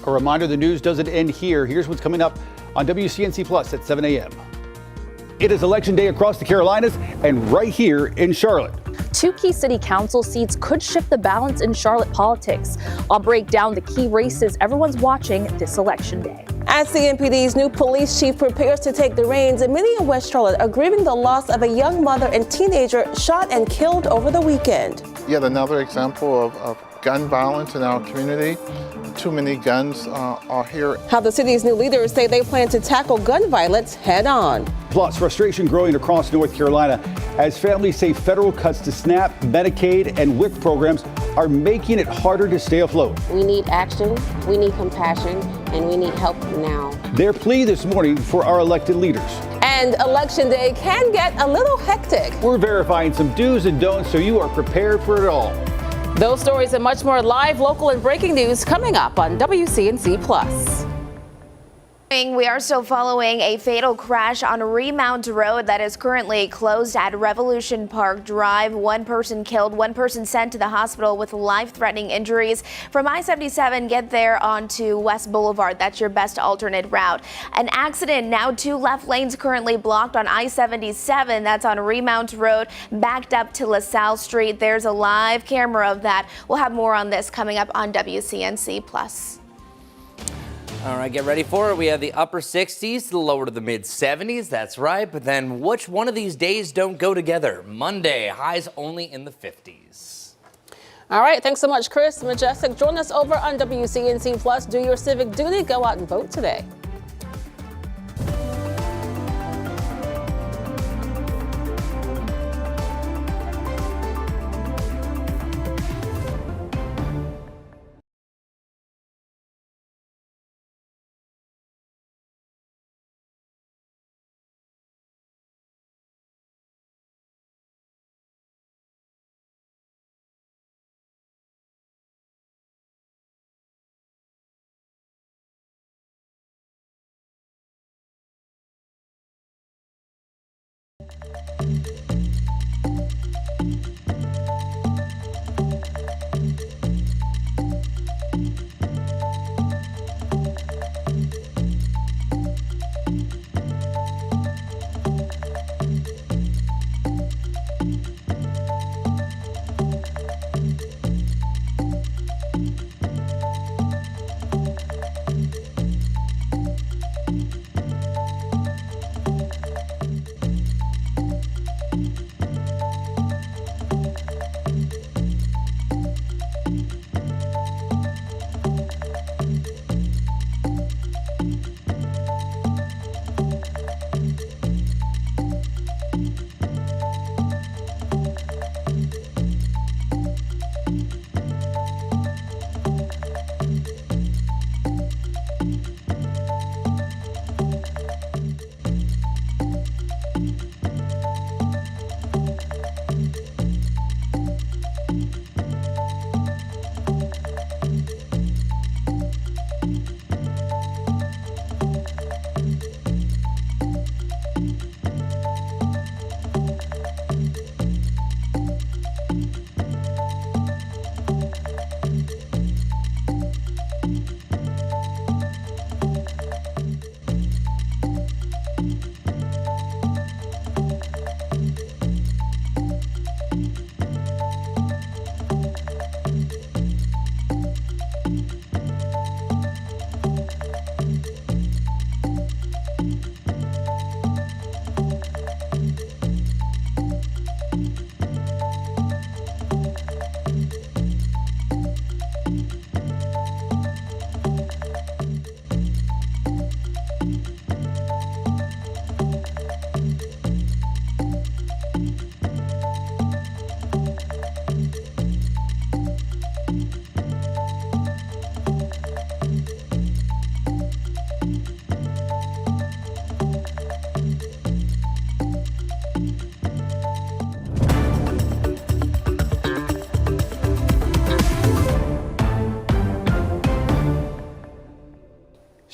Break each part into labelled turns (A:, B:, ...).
A: A reminder, the news doesn't end here. Here's what's coming up on WCNC Plus at 7 a.m. It is election day across the Carolinas and right here in Charlotte.
B: 2 key city council seats could shift the balance in Charlotte politics. I'll break down the key races everyone's watching this election day.
C: As the NPD's new police chief prepares to take the reins, many in West Charlotte are grieving the loss of a young mother and teenager shot and killed over the weekend.
D: Yet another example of gun violence in our community. Too many guns are here.
C: How the city's new leaders say they plan to tackle gun violence head on.
A: Plus, frustration growing across North Carolina as families say federal cuts to SNAP, Medicaid, and WIC programs are making it harder to stay afloat.
E: We need action, we need compassion, and we need help now.
A: Their plea this morning for our elected leaders.
C: And election day can get a little hectic.
A: We're verifying some do's and don'ts so you are prepared for it all.
C: Those stories and much more live, local, and breaking news coming up on WCNC Plus.
F: We are still following a fatal crash on Remount Road that is currently closed at Revolution Park Drive. 1 person killed, 1 person sent to the hospital with life-threatening injuries. From I-77, get there onto West Boulevard. That's your best alternate route. An accident now, 2 left lanes currently blocked on I-77. That's on Remount Road, backed up to LaSalle Street. There's a live camera of that. We'll have more on this coming up on WCNC Plus.
G: All right, get ready for it. We have the upper 60s to the lower to the mid 70s. That's right. But then which one of these days don't go together? Monday, highs only in the 50s.
C: All right. Thanks so much, Chris. Majestic, join us over on WCNC Plus. Do your civic duty. Go out and vote today.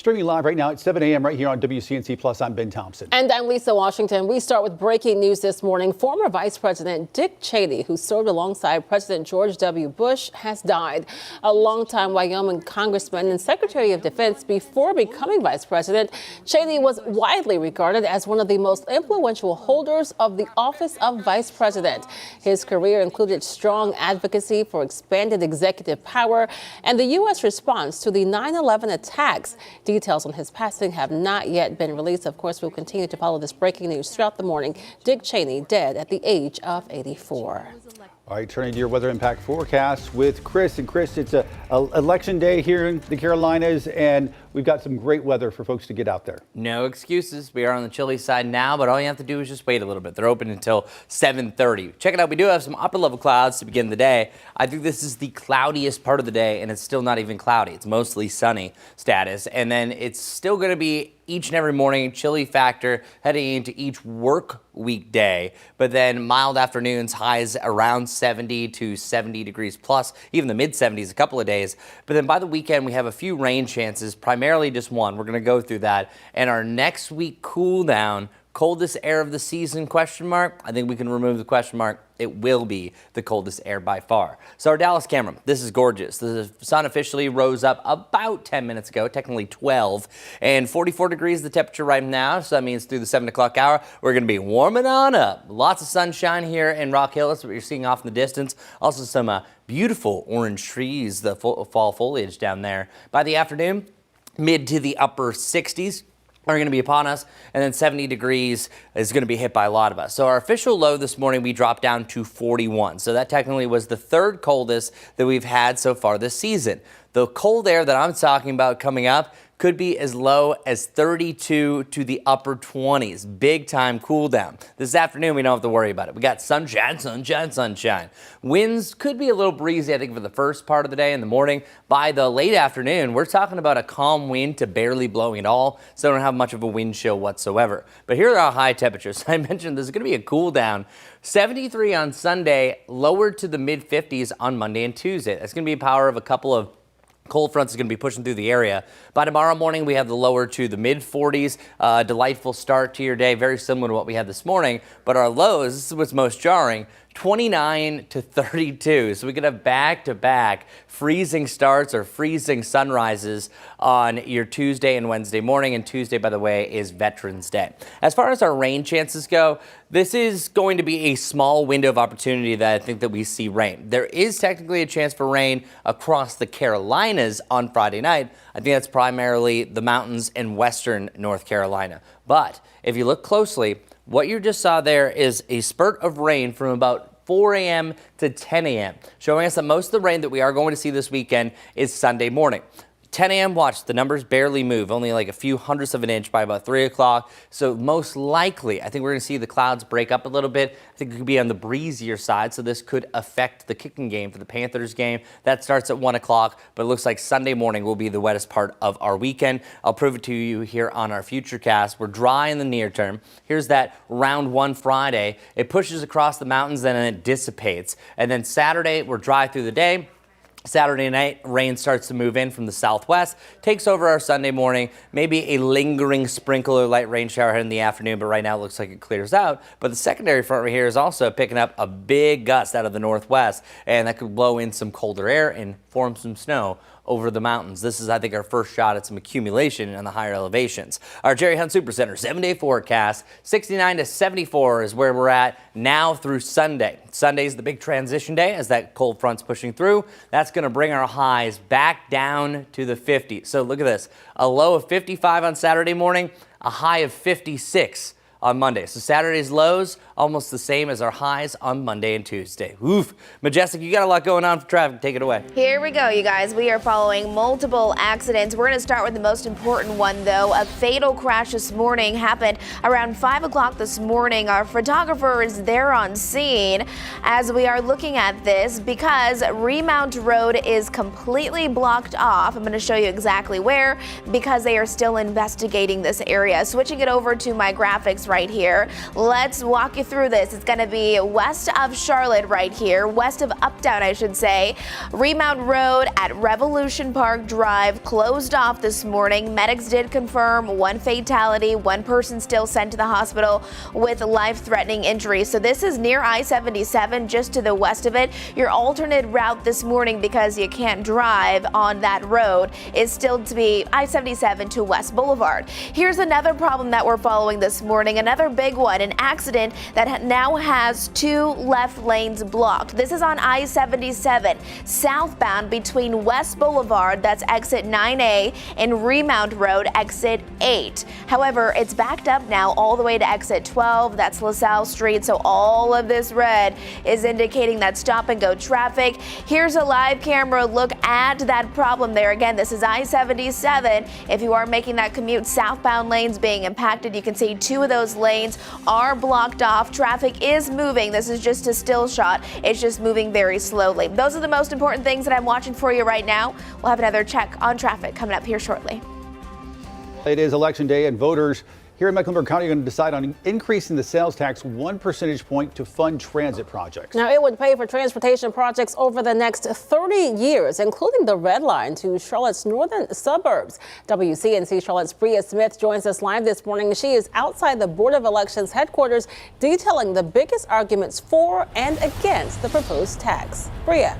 A: Streaming live right now at 7 a.m. right here on WCNC Plus. I'm Ben Thompson.
C: And I'm Lisa Washington. We start with breaking news this morning. Former Vice President Dick Cheney, who served alongside President George W. Bush, has died. A longtime Wyoming congressman and Secretary of Defense before becoming vice president, Cheney was widely regarded as one of the most influential holders of the office of vice president. His career included strong advocacy for expanded executive power and the U.S. response to the 9/11 attacks. Details on his passing have not yet been released. Of course, we'll continue to follow this breaking news throughout the morning. Dick Cheney dead at the age of 84.
A: All right, turning to your weather impact forecast with Chris. And Chris, it's a election day here in the Carolinas, and we've got some great weather for folks to get out there.
G: No excuses. We are on the chilly side now, but all you have to do is just wait a little bit. They're open until 7:30. Check it out. We do have some upper level clouds to begin the day. I think this is the cloudiest part of the day, and it's still not even cloudy. It's mostly sunny status. And then it's still going to be each and every morning, chilly factor heading into each work weekday, but then mild afternoons, highs around 70 to 70 degrees plus, even the mid 70s a couple of days. But then by the weekend, we have a few rain chances, primarily just one. We're going to go through that. And our next week cool down, coldest air of the season, question mark. I think we can remove the question mark. It will be the coldest air by far. So our Dallas camera, this is gorgeous. The sun officially rose up about 10 minutes ago, technically 12, and 44 degrees the temperature right now. So that means through the 7 o'clock hour, we're going to be warming on up. Lots of sunshine here in Rock Hill. That's what you're seeing off in the distance. Also some beautiful orange trees, the fall foliage down there. By the afternoon, mid to the upper 60s. Are going to be upon us, and then 70 degrees is going to be hit by a lot of us. So our official low this morning, we dropped down to 41. So that technically was the third coldest that we've had so far this season. The cold air that I'm talking about coming up could be as low as 32 to the upper 20s. Big time cool down. This afternoon, we don't have to worry about it. We got sunshine, sunshine, sunshine. Winds could be a little breezy, I think, for the first part of the day in the morning. By the late afternoon, we're talking about a calm wind to barely blowing at all, so don't have much of a wind chill whatsoever. But here are our high temperatures. I mentioned there's going to be a cool down. 73 on Sunday, lower to the mid 50s on Monday and Tuesday. That's going to be a power of a couple of cold fronts is going to be pushing through the area. By tomorrow morning, we have the lower to the mid 40s. Delightful start to your day, very similar to what we had this morning. But our lows, this is what's most jarring, 29 to 32. So we could have back-to-back freezing starts or freezing sunrises on your Tuesday and Wednesday morning. And Tuesday, by the way, is Veterans Day. As far as our rain chances go, this is going to be a small window of opportunity that I think that we see rain. There is technically a chance for rain across the Carolinas on Friday night. I think that's primarily the mountains in western North Carolina. But if you look closely, what you just saw there is a spurt of rain from about 4 a.m. to 10 a.m., showing us that most of the rain that we are going to see this weekend is Sunday morning. 10 a.m. watch, the numbers barely move, only like a few hundredths of an inch by about 3 o'clock. So most likely, I think we're going to see the clouds break up a little bit. I think it could be on the breezier side, so this could affect the kicking game for the Panthers game. That starts at 1 o'clock, but it looks like Sunday morning will be the wettest part of our weekend. I'll prove it to you here on our Futurecast. We're dry in the near term. Here's that round one Friday. It pushes across the mountains, then it dissipates. And then Saturday, we're dry through the day. Saturday night, rain starts to move in from the southwest, takes over our Sunday morning, maybe a lingering sprinkle or light rain shower in the afternoon, but right now it looks like it clears out. But the secondary front right here is also picking up a big gust out of the northwest, and that could blow in some colder air and form some snow over the mountains. This is, I think, our first shot at some accumulation on the higher elevations. Our Jerry Hunt Supercenter 7-day forecast, 69 to 74 is where we're at now through Sunday. Sunday's the big transition day as that cold front's pushing through. That's going to bring our highs back down to the 50s. So look at this, a low of 55 on Saturday morning, a high of 56 on Monday. So Saturday's lows almost the same as our highs on Monday and Tuesday. Oof. Majestic, you got a lot going on for traffic. Take it away.
F: Here we go, you guys. We are following multiple accidents. We're going to start with the most important one, though. A fatal crash this morning happened around 5 o'clock this morning. Our photographer is there on scene as we are looking at this because Remount Road is completely blocked off. I'm going to show you exactly where because they are still investigating this area. Switching it over to my graphics right here. Let's walk you through this. It's going to be west of Charlotte right here, west of Uptown, I should say. Remount Road at Revolution Park Drive closed off this morning. Medics did confirm one fatality, one person still sent to the hospital with life-threatening injuries. So this is near I-77, just to the west of it. Your alternate route this morning, because you can't drive on that road, is still to be I-77 to West Boulevard. Here's another problem that we're following this morning, another big one, an accident that now has two left lanes blocked. This is on I-77 southbound between West Boulevard, that's exit 9A, and Remount Road, exit 8. However, it's backed up now all the way to exit 12, that's LaSalle Street, so all of this red is indicating that stop and go traffic. Here's a live camera look at that problem there. Again, this is I-77. If you are making that commute, southbound lanes being impacted. You can see two of those lanes are blocked off. Traffic is moving. This is just a still shot. It's just moving very slowly. Those are the most important things that I'm watching for you right now. We'll have another check on traffic coming up here shortly.
A: It is election day, and voters here in Mecklenburg County are going to decide on increasing the sales tax 1 percentage point to fund transit projects.
C: Now, it would pay for transportation projects over the next 30 years, including the Red Line to Charlotte's northern suburbs. WCNC Charlotte's Bria Smith joins us live this morning. She is outside the Board of Elections headquarters detailing the biggest arguments for and against the proposed tax. Bria.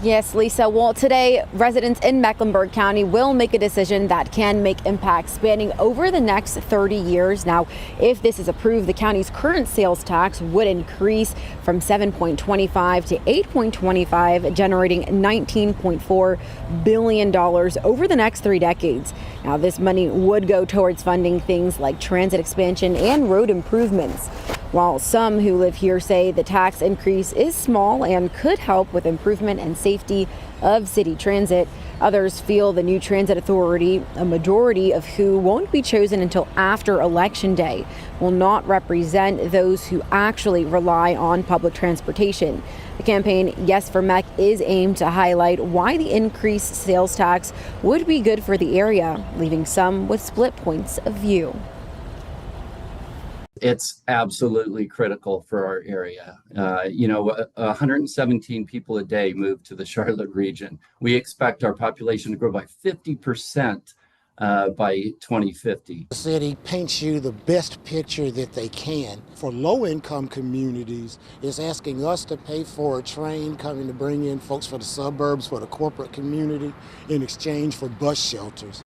H: Yes, Lisa. Well, today, residents in Mecklenburg County will make a decision that can make impacts spanning over the next 30 years. Now, if this is approved, the county's current sales tax would increase from 7.25 to 8.25, generating $19.4 billion over the next 3 decades. Now, this money would go towards funding things like transit expansion and road improvements. While some who live here say the tax increase is small and could help with improvement and safety of city transit, others feel the new transit authority, a majority of who won't be chosen until after Election Day, will not represent those who actually rely on public transportation. The campaign Yes for Mech is aimed to highlight why the increased sales tax would be good for the area, leaving some with split points of view.
I: It's absolutely critical for our area. 117 people a day move to the Charlotte region. We expect our population to grow by 50% by 2050.
J: The city paints you the best picture that they can. For low-income communities, it's asking us to pay for a train coming to bring in folks for the suburbs, for the corporate community, in exchange for bus shelters.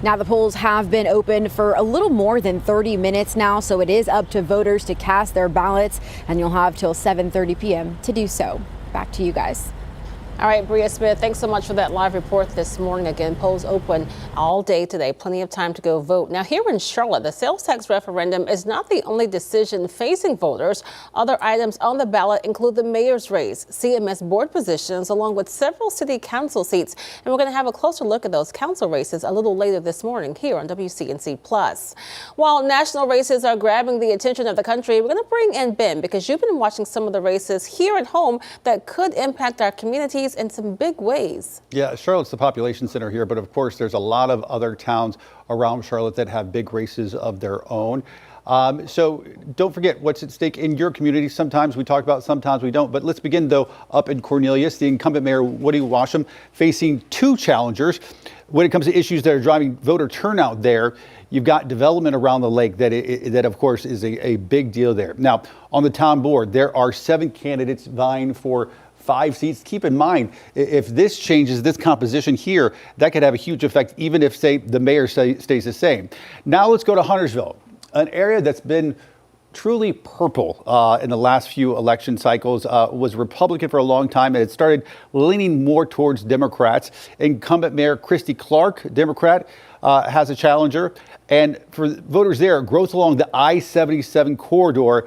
H: Now, the polls have been open for a little more than 30 minutes now, so it is up to voters to cast their ballots, and you'll have till 7:30 p.m. to do so. Back to you guys.
C: All right, Bria Smith, thanks so much for that live report this morning. Again, polls open all day today. Plenty of time to go vote. Now, here in Charlotte, the sales tax referendum is not the only decision facing voters. Other items on the ballot include the mayor's race, CMS board positions, along with several city council seats. And we're going to have a closer look at those council races a little later this morning here on WCNC Plus. While national races are grabbing the attention of the country, we're going to bring in Ben because you've been watching some of the races here at home that could impact our communities in some big ways.
A: Yeah, Charlotte's the population center here, but of course there's a lot of other towns around Charlotte that have big races of their own. So don't forget what's at stake in your community. Sometimes we talk about, sometimes we don't. But let's begin, though, up in Cornelius. The incumbent mayor, Woody Washam, facing two challengers when it comes to issues that are driving voter turnout there. You've got development around the lake that of course, is a big deal there. Now, on the town board, there are 7 candidates vying for 5 seats. Keep in mind, if this changes, this composition here, that could have a huge effect, even if, say, the mayor stays the same. Now let's go to Huntersville, an area that's been truly purple in the last few election cycles, was Republican for a long time, and it started leaning more towards Democrats. Incumbent Mayor Christy Clark, Democrat, has a challenger. And for voters there, growth along the I-77 corridor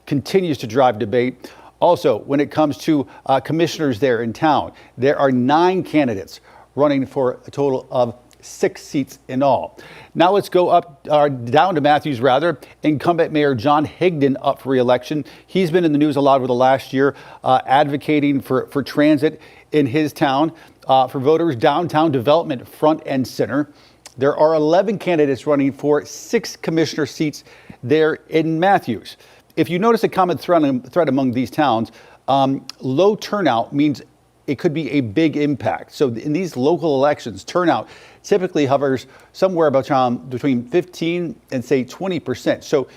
A: continues to drive debate. Also, when it comes to commissioners there in town, there are 9 candidates running for a total of 6 seats in all. Now let's go down to Matthews rather. Incumbent Mayor John Higdon up for re-election. He's been in the news a lot over the last year, advocating for transit in his town, for voters, downtown development front and center. There are 11 candidates running for 6 commissioner seats there in Matthews. If you notice a common thread among these towns, low turnout means it could be a big impact. So in these local elections, turnout typically hovers somewhere between 15 and say 20%. So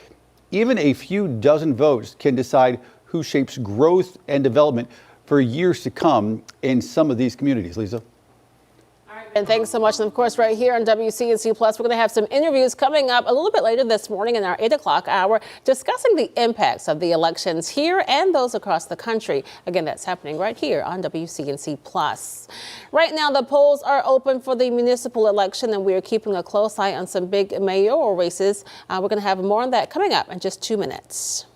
A: even a few dozen votes can decide who shapes growth and development for years to come in some of these communities. Lisa.
C: And thanks so much. And of course, right here on WCNC Plus, we're going to have some interviews coming up a little bit later this morning in our 8 o'clock hour, discussing the impacts of the elections here and those across the country. Again, that's happening right here on WCNC Plus. Right now, the polls are open for the municipal election, and we are keeping a close eye on some big mayoral races. We're going to have more on that coming up in just 2 minutes.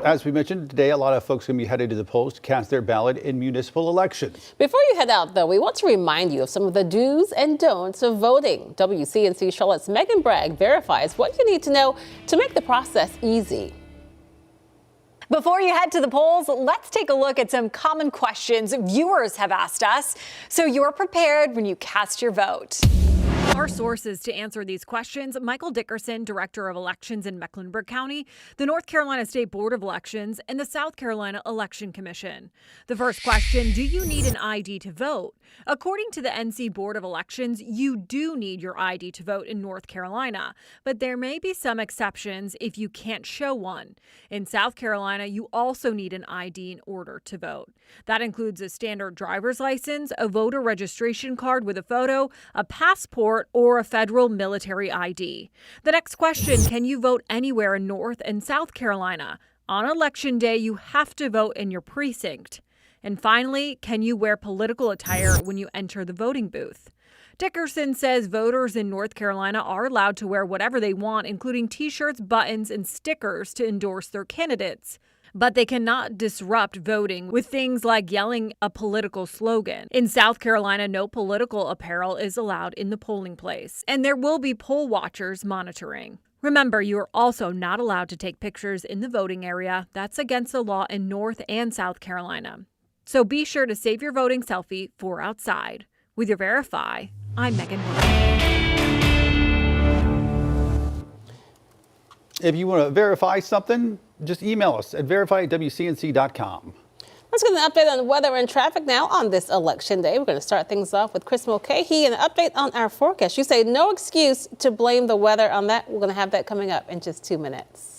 A: As we mentioned today, a lot of folks are going to be headed to the polls to cast their ballot in municipal elections.
C: Before you head out, though, we want to remind you of some of the do's and don'ts of voting. WCNC Charlotte's Megan Bragg verifies what you need to know to make the process easy.
K: Before you head to the polls, let's take a look at some common questions viewers have asked us, so you're prepared when you cast your vote.
L: Our sources to answer these questions: Michael Dickerson, Director of Elections in Mecklenburg County, the North Carolina State Board of Elections, and the South Carolina Election Commission. The first question: do you need an ID to vote? According to the NC Board of Elections, you do need your ID to vote in North Carolina, but there may be some exceptions if you can't show one. In South Carolina, you also need an ID in order to vote. That includes a standard driver's license, a voter registration card with a photo, a passport, or a federal military ID. The next question: can you vote anywhere in North and South Carolina? On Election Day, you have to vote in your precinct. And finally, can you wear political attire when you enter the voting booth? Dickerson says voters in North Carolina are allowed to wear whatever they want, including T-shirts, buttons, and stickers to endorse their candidates. But they cannot disrupt voting with things like yelling a political slogan. In South Carolina, no political apparel is allowed in the polling place, and there will be poll watchers monitoring. Remember, you are also not allowed to take pictures in the voting area. That's against the law in North and South Carolina. So be sure to save your voting selfie for outside. With your Verify, I'm Megan Wood.
A: If you want to verify something, just email us at verify@wcnc.com.
C: Let's get an update on the weather and traffic now on this election day. We're going to start things off with Chris Mulcahy and an update on our forecast. You say no excuse to blame the weather on that. We're going to have that coming up in just 2 minutes.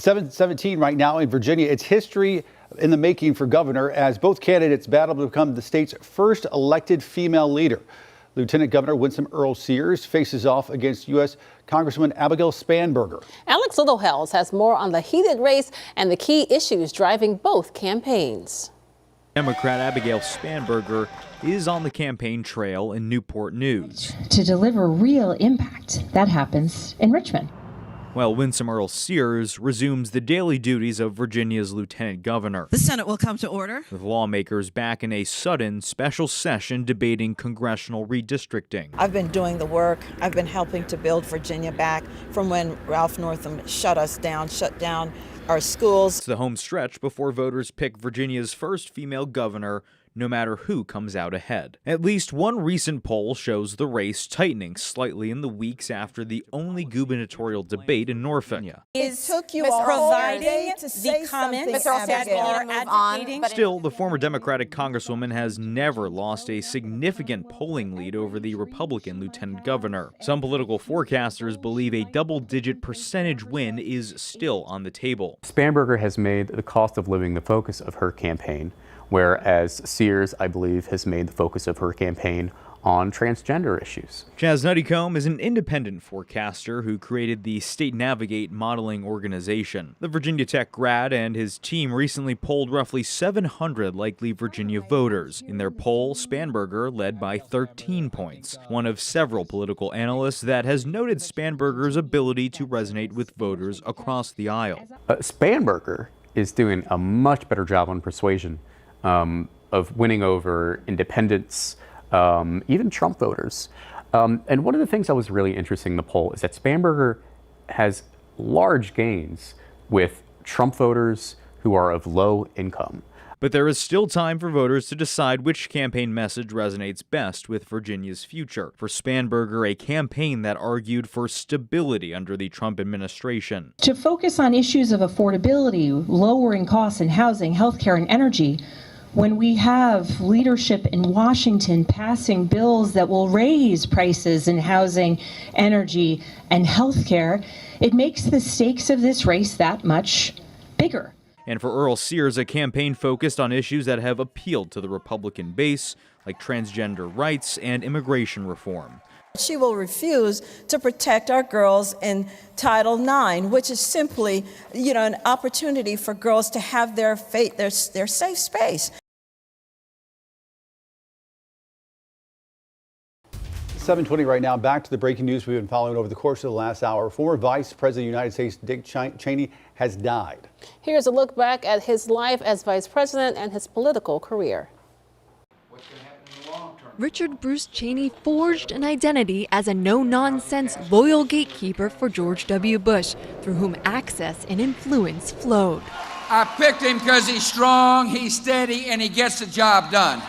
A: .17 right now in Virginia. It's history in the making for governor as both candidates battle to become the state's first elected female leader. Lieutenant Governor Winsome Earl-Sears faces off against U.S. Congresswoman Abigail Spanberger.
C: Alex Littlehells has more on the heated race and the key issues driving both campaigns.
M: Democrat Abigail Spanberger is on the campaign trail in Newport News.
N: To deliver real impact, that happens in Richmond.
M: While Winsome Earl-Sears resumes the daily duties of Virginia's lieutenant governor.
O: The Senate will come to order.
M: With lawmakers back in a sudden special session debating congressional redistricting.
O: I've been doing the work. I've been helping to build Virginia back from when Ralph Northam shut down our schools.
M: It's the home stretch before voters pick Virginia's first female governor, no matter who comes out ahead. At least one recent poll shows the race tightening slightly in the weeks after the only gubernatorial debate in Norfolk.
O: It took you providing the comments that are advocating.
M: Still, the former Democratic Congresswoman has never lost a significant polling lead over the Republican lieutenant governor. Some political forecasters believe a double-digit percentage win is still on the table.
P: Spanberger has made the cost of living the focus of her campaign, whereas Sears, I believe, has made the focus of her campaign on transgender issues.
M: Chaz Nuttycombe is an independent forecaster who created the State Navigate modeling organization. The Virginia Tech grad and his team recently polled roughly 700 likely Virginia voters. In their poll, Spanberger led by 13 points, one of several political analysts that has noted Spanberger's ability to resonate with voters across the aisle.
P: Spanberger is doing a much better job on persuasion of winning over independents, even Trump voters. And one of the things that was really interesting in the poll is that Spanberger has large gains with Trump voters who are of low income.
M: But there is still time for voters to decide which campaign message resonates best with Virginia's future. For Spanberger, a campaign that argued for stability under the Trump administration.
N: To focus on issues of affordability, lowering costs in housing, healthcare, and energy, when we have leadership in Washington passing bills that will raise prices in housing, energy, and healthcare, it makes the stakes of this race that much bigger.
M: And for Earl Sears, a campaign focused on issues that have appealed to the Republican base, like transgender rights and immigration reform.
O: She will refuse to protect our girls in Title IX, which is simply, an opportunity for girls to have their safe space.
A: 7:20 right now. Back to the breaking news we've been following over the course of the last hour. Former Vice President of the United States Dick Cheney has died.
C: Here's a look back at his life as vice president and his political career.
Q: Richard Bruce Cheney forged an identity as a no-nonsense, loyal gatekeeper for George W. Bush, through whom access and influence flowed.
R: I picked him because he's strong, he's steady, and he gets the job done.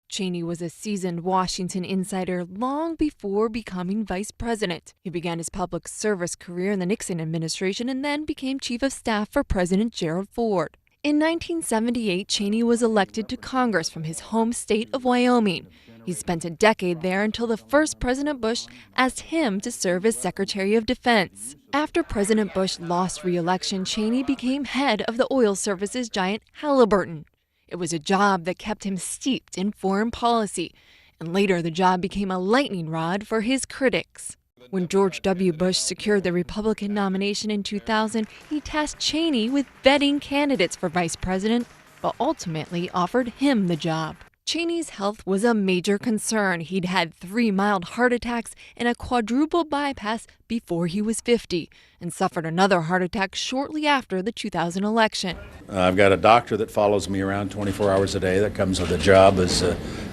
Q: Cheney was a seasoned Washington insider long before becoming vice president. He began his public service career in the Nixon administration and then became chief of staff for President Gerald Ford. In 1978, Cheney was elected to Congress from his home state of Wyoming. He spent a decade there until the first President Bush asked him to serve as Secretary of Defense. After President Bush lost re-election, Cheney became head of the oil services giant Halliburton. It was a job that kept him steeped in foreign policy, and later the job became a lightning rod for his critics. When George W. Bush secured the Republican nomination in 2000, he tasked Cheney with vetting candidates for vice president, but ultimately offered him the job. Cheney's health was a major concern. He'd had 3 mild heart attacks and a quadruple bypass before he was 50, and suffered another heart attack shortly after the 2000 election.
S: I've got a doctor that follows me around 24 hours a day that comes with a job as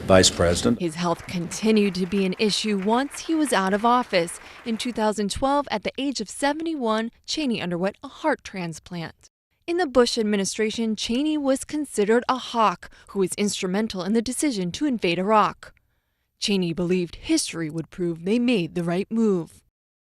S: vice president.
Q: His health continued to be an issue once he was out of office. In 2012, at the age of 71, Cheney underwent a heart transplant. In the Bush administration, Cheney was considered a hawk who was instrumental in the decision to invade Iraq. Cheney believed history would prove they made the right move.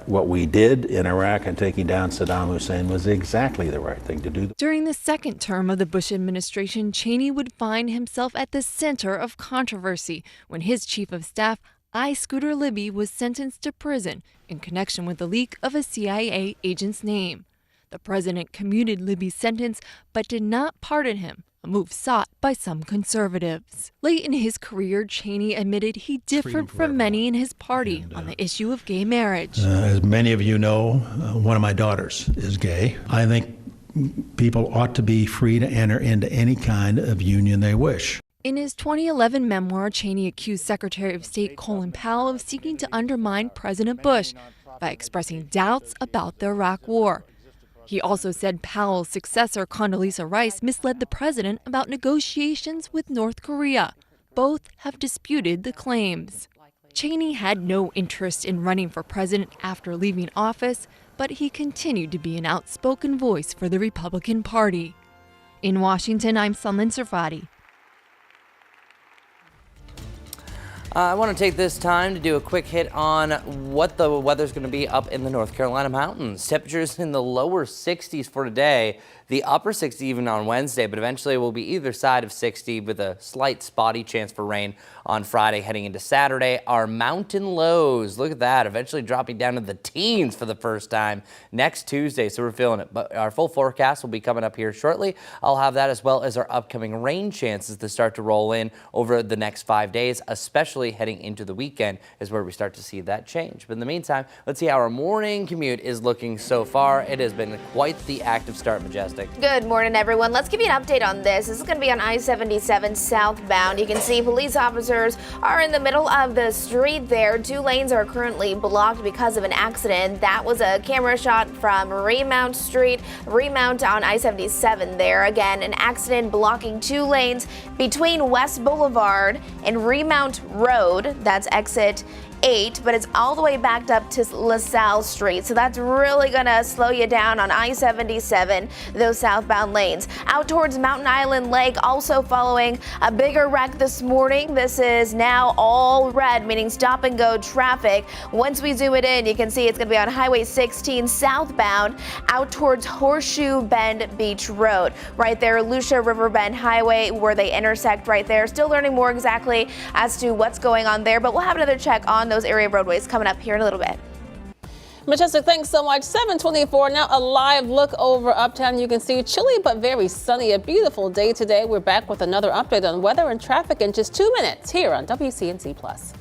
S: What we did in Iraq and taking down Saddam Hussein was exactly the right thing to do.
Q: During the second term of the Bush administration, Cheney would find himself at the center of controversy when his chief of staff, I. Scooter Libby, was sentenced to prison in connection with the leak of a CIA agent's name. The president commuted Libby's sentence but did not pardon him, a move sought by some conservatives. Late in his career, Cheney admitted he differed from many in his party on the issue of gay marriage.
T: As many of you know, one of my daughters is gay. I think people ought to be free to enter into any kind of union they wish.
Q: In his 2011 memoir, Cheney accused Secretary of State Colin Powell of seeking to undermine President Bush by expressing doubts about the Iraq War. He also said Powell's successor, Condoleezza Rice, misled the president about negotiations with North Korea. Both have disputed the claims. Cheney had no interest in running for president after leaving office, but he continued to be an outspoken voice for the Republican Party. In Washington, I'm Sunlin Sarfati.
G: I want to take this time to do a quick hit on what the weather's going to be up in the North Carolina mountains. Temperatures in the lower 60s for today, the upper 60s even on Wednesday, but eventually we'll be either side of 60 with a slight spotty chance for rain on Friday heading into Saturday. Our mountain lows, look at that, eventually dropping down to the teens for the first time next Tuesday, so we're feeling it. But our full forecast will be coming up here shortly. I'll have that as well as our upcoming rain chances to start to roll in over the next 5 days, especially heading into the weekend is where we start to see that change. But in the meantime, let's see how our morning commute is looking so far. It has been quite the active start, Majestic.
F: Good morning, everyone. Let's give you an update on this. This is going to be on I-77 southbound. You can see police officers are in the middle of the street there. 2 lanes are currently blocked because of an accident. That was a camera shot from Remount Street, Remount on I-77 there. Again, an accident blocking 2 lanes between West Boulevard and Remount Road. That's exit 8, but it's all the way backed up to LaSalle Street. So that's really going to slow you down on I-77, those southbound lanes. Out towards Mountain Island Lake, also following a bigger wreck this morning. This is now all red, meaning stop and go traffic. Once we zoom it in, you can see it's going to be on Highway 16 southbound out towards Horseshoe Bend Beach Road. Right there, Lucia Riverbend Highway, where they intersect right there. Still learning more exactly as to what's going on there, but we'll have another check on those area roadways coming up here in a little bit.
C: Majestic, thanks so much. 7:24 now, a live look over uptown. You can see chilly but very sunny. A beautiful day today. We're back with another update on weather and traffic in just 2 minutes here on WCNC Plus.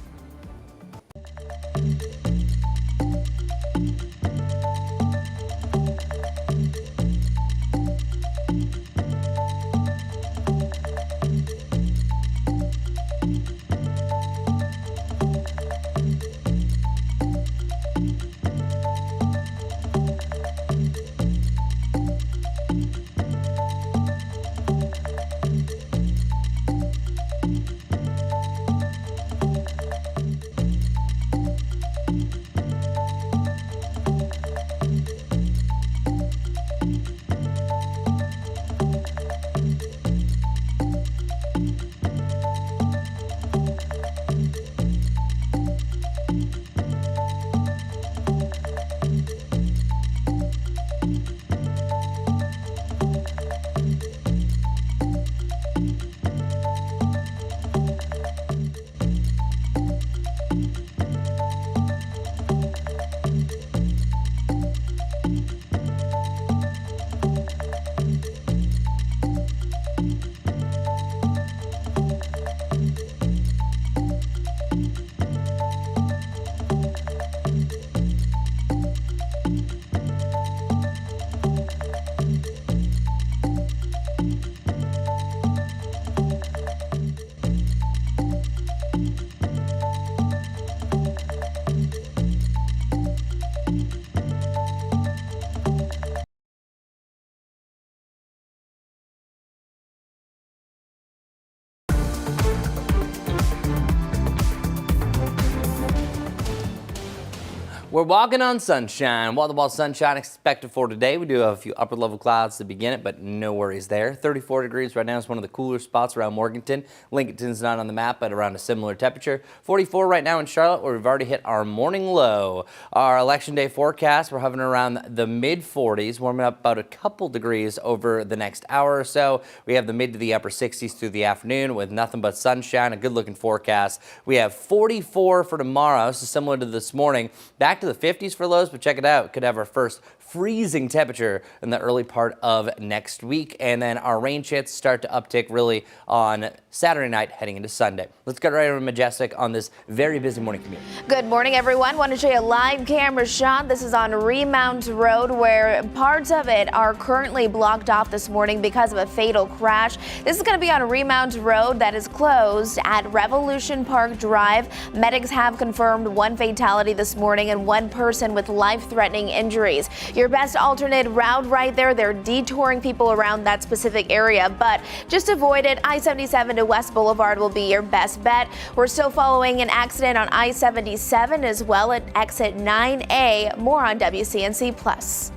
G: We're walking on sunshine. Wall-to-wall sunshine expected for today. We do have a few upper-level clouds to begin it, but no worries there. 34 degrees right now is one of the cooler spots around Morganton. Lincolnton's not on the map, but around a similar temperature. 44 right now in Charlotte, where we've already hit our morning low. Our election day forecast, we're hovering around the mid-40s, warming up about a couple degrees over the next hour or so. We have the mid to the upper 60s through the afternoon with nothing but sunshine, a good-looking forecast. We have 44 for tomorrow, so similar to this morning. Back to the 50s for lows, but check it out. Could have our first freezing temperature in the early part of next week, and then our rain chances start to uptick really on Saturday night heading into Sunday. Let's get right over to Majestic on this very busy morning commute.
F: Good morning, everyone. Want to show you a live camera shot. This is on Remount Road, where parts of it are currently blocked off this morning because of a fatal crash. This is going to be on Remount Road that is closed at Revolution Park Drive. Medics have confirmed one fatality this morning and one person with life-threatening injuries. Your best alternate route right there. They're detouring people around that specific area, but just avoid it. I-77 to West Boulevard will be your best bet. We're still following an accident on I-77 as well at exit 9A. More on WCNC Plus.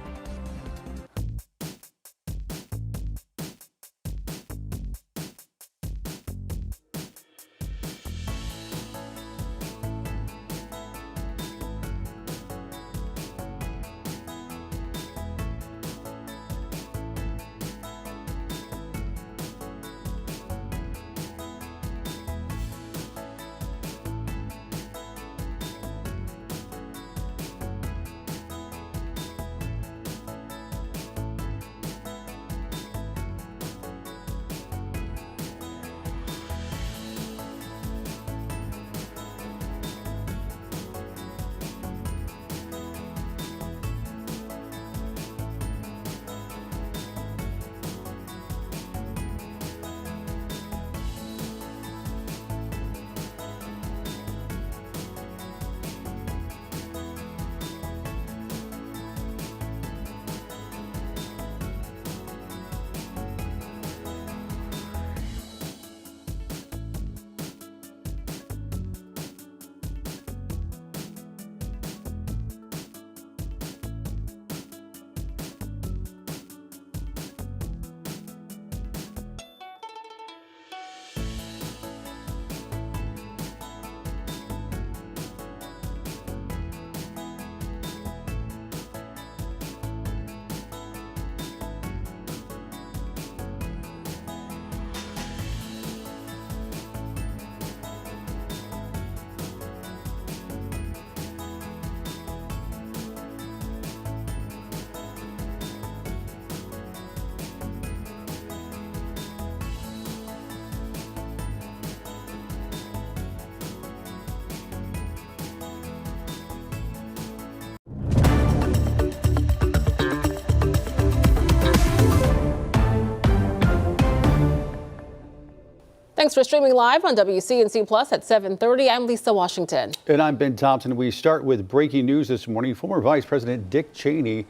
C: Thanks for streaming live on WCNC Plus at 7:30. I'm Lisa Washington.
A: And I'm Ben Thompson. We start with breaking news this morning. Former Vice President Dick Cheney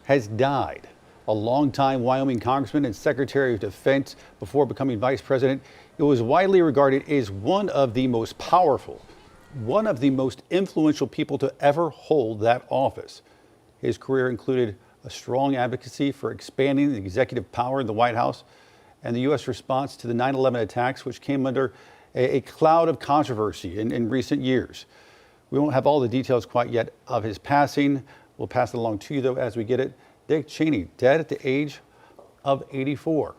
A: has died. A longtime Wyoming congressman and Secretary of Defense before becoming vice president. It was widely regarded as one of the most powerful, one of the most influential people to ever hold that office. His career included a strong advocacy for expanding the executive power in the White House and the U.S. response to the 9/11 attacks, which came under a cloud of controversy in recent years. We won't have all the details quite yet of his passing. We'll pass it along to you, though, as we get it. Dick Cheney, dead at the age of 84.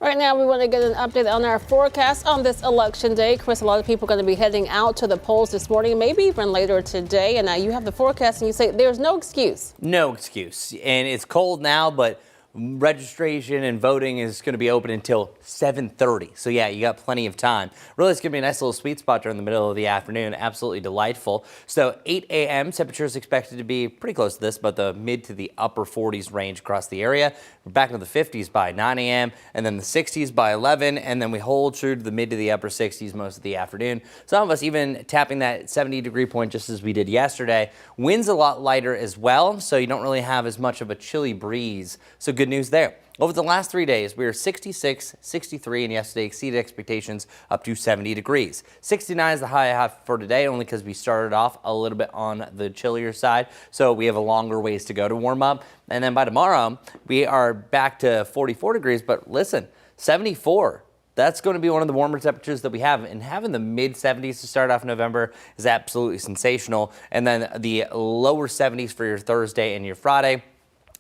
C: Right now, we want to get an update on our forecast on this election day. Chris, a lot of people are going to be heading out to the polls this morning, maybe even later today. And now you have the forecast and you say there's no excuse.
G: No excuse. And it's cold now, but registration and voting is going to be open until 7:30. So yeah, you got plenty of time. Really, it's going to be a nice little sweet spot during the middle of the afternoon. Absolutely delightful. So 8 a.m. temperature is expected to be pretty close to this, but the mid to the upper 40s range across the area. We're back into the 50s by 9 a.m. and then the 60s by 11. And then we hold true to the mid to the upper 60s most of the afternoon. Some of us even tapping that 70-degree point just as we did yesterday. Winds a lot lighter as well, so you don't really have as much of a chilly breeze. So good news there. Over the last 3 days, we were 66, 63, and yesterday exceeded expectations up to 70 degrees. 69 is the high I have for today, only because we started off a little bit on the chillier side, so we have a longer ways to go to warm up. And then by tomorrow, we are back to 44 degrees, but listen, 74. That's going to be one of the warmer temperatures that we have, and having the mid-70s to start off November is absolutely sensational. And then the lower 70s for your Thursday and your Friday.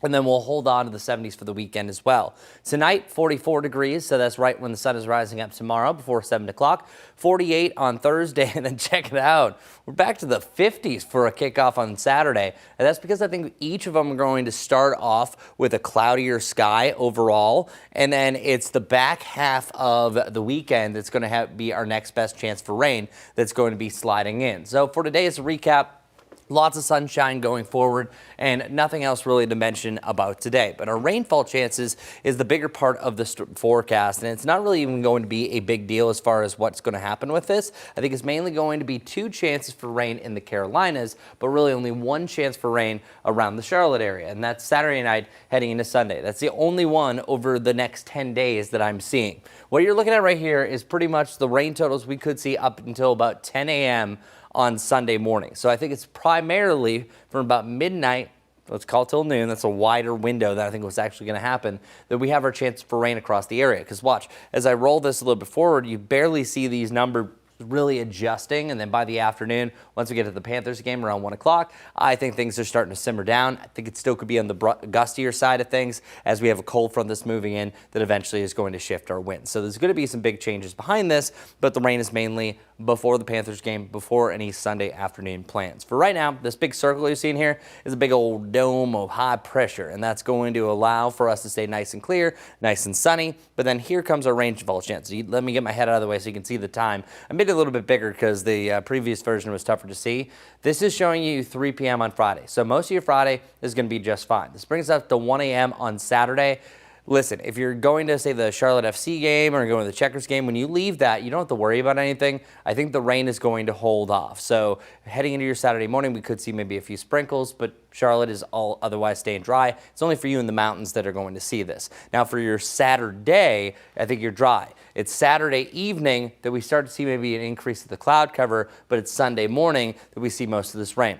G: And then we'll hold on to the 70s for the weekend as well. Tonight, 44 degrees, so that's right when the sun is rising up tomorrow before 7 o'clock. 48 on Thursday, and then check it out. We're back to the 50s for a kickoff on Saturday. And that's because I think each of them are going to start off with a cloudier sky overall. And then it's the back half of the weekend that's going to be our next best chance for rain that's going to be sliding in. So for today, as a recap, lots of sunshine going forward and nothing else really to mention about today. But our rainfall chances is the bigger part of the forecast, and it's not really even going to be a big deal as far as what's going to happen with this. I think it's mainly going to be 2 chances for rain in the Carolinas, but really only 1 chance for rain around the Charlotte area, and that's Saturday night heading into Sunday. That's the only one over the next 10 days that I'm seeing. What you're looking at right here is pretty much the rain totals we could see up until about 10 a.m. on Sunday morning. So I think it's primarily from about midnight, let's call it till noon, that's a wider window than I think was actually going to happen, that we have our chance for rain across the area. Because watch, as I roll this a little bit forward, you barely see these numbers really adjusting, and then by the afternoon, once we get to the Panthers game around 1 o'clock, I think things are starting to simmer down. I think it still could be on the gustier side of things as we have a cold front that's moving in that eventually is going to shift our winds. So there's going to be some big changes behind this, but the rain is mainly before the Panthers game, before any Sunday afternoon plans. For right now, this big circle you're seeing here is a big old dome of high pressure, and that's going to allow for us to stay nice and clear, nice and sunny. But then here comes our rainfall chance. So let me get my head out of the way so you can see the time. I made it a little bit bigger because the previous version was tougher to see. This is showing you 3 p.m. on Friday. So most of your Friday is going to be just fine. This brings us to 1 a.m. on Saturday. Listen, if you're going to, say, the Charlotte FC game or going to the Checkers game, when you leave that, you don't have to worry about anything. I think the rain is going to hold off. So heading into your Saturday morning, we could see maybe a few sprinkles, but Charlotte is all otherwise staying dry. It's only for you in the mountains that are going to see this. Now, for your Saturday, I think you're dry. It's Saturday evening that we start to see maybe an increase of the cloud cover, but it's Sunday morning that we see most of this rain.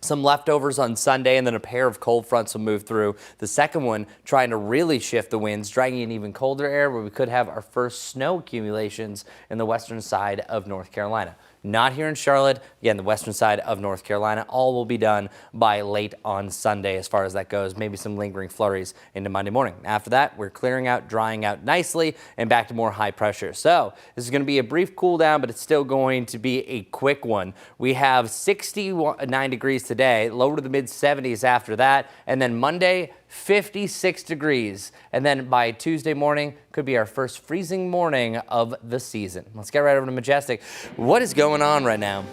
G: Some leftovers on Sunday, and then a pair of cold fronts will move through. The second one trying to really shift the winds, dragging in even colder air where we could have our first snow accumulations in the western side of North Carolina. Not here in Charlotte, again, the western side of North Carolina. All will be done by late on Sunday as far as that goes. Maybe some lingering flurries into Monday morning. After that, we're clearing out, drying out nicely, and back to more high pressure. So this is going to be a brief cool down, but it's still going to be a quick one. We have 69 degrees today, lower to the mid 70s after that, and then Monday, 56 degrees. And then by Tuesday morning, could be our first freezing morning of the season. Let's get right over to Majestic. What is going on right now?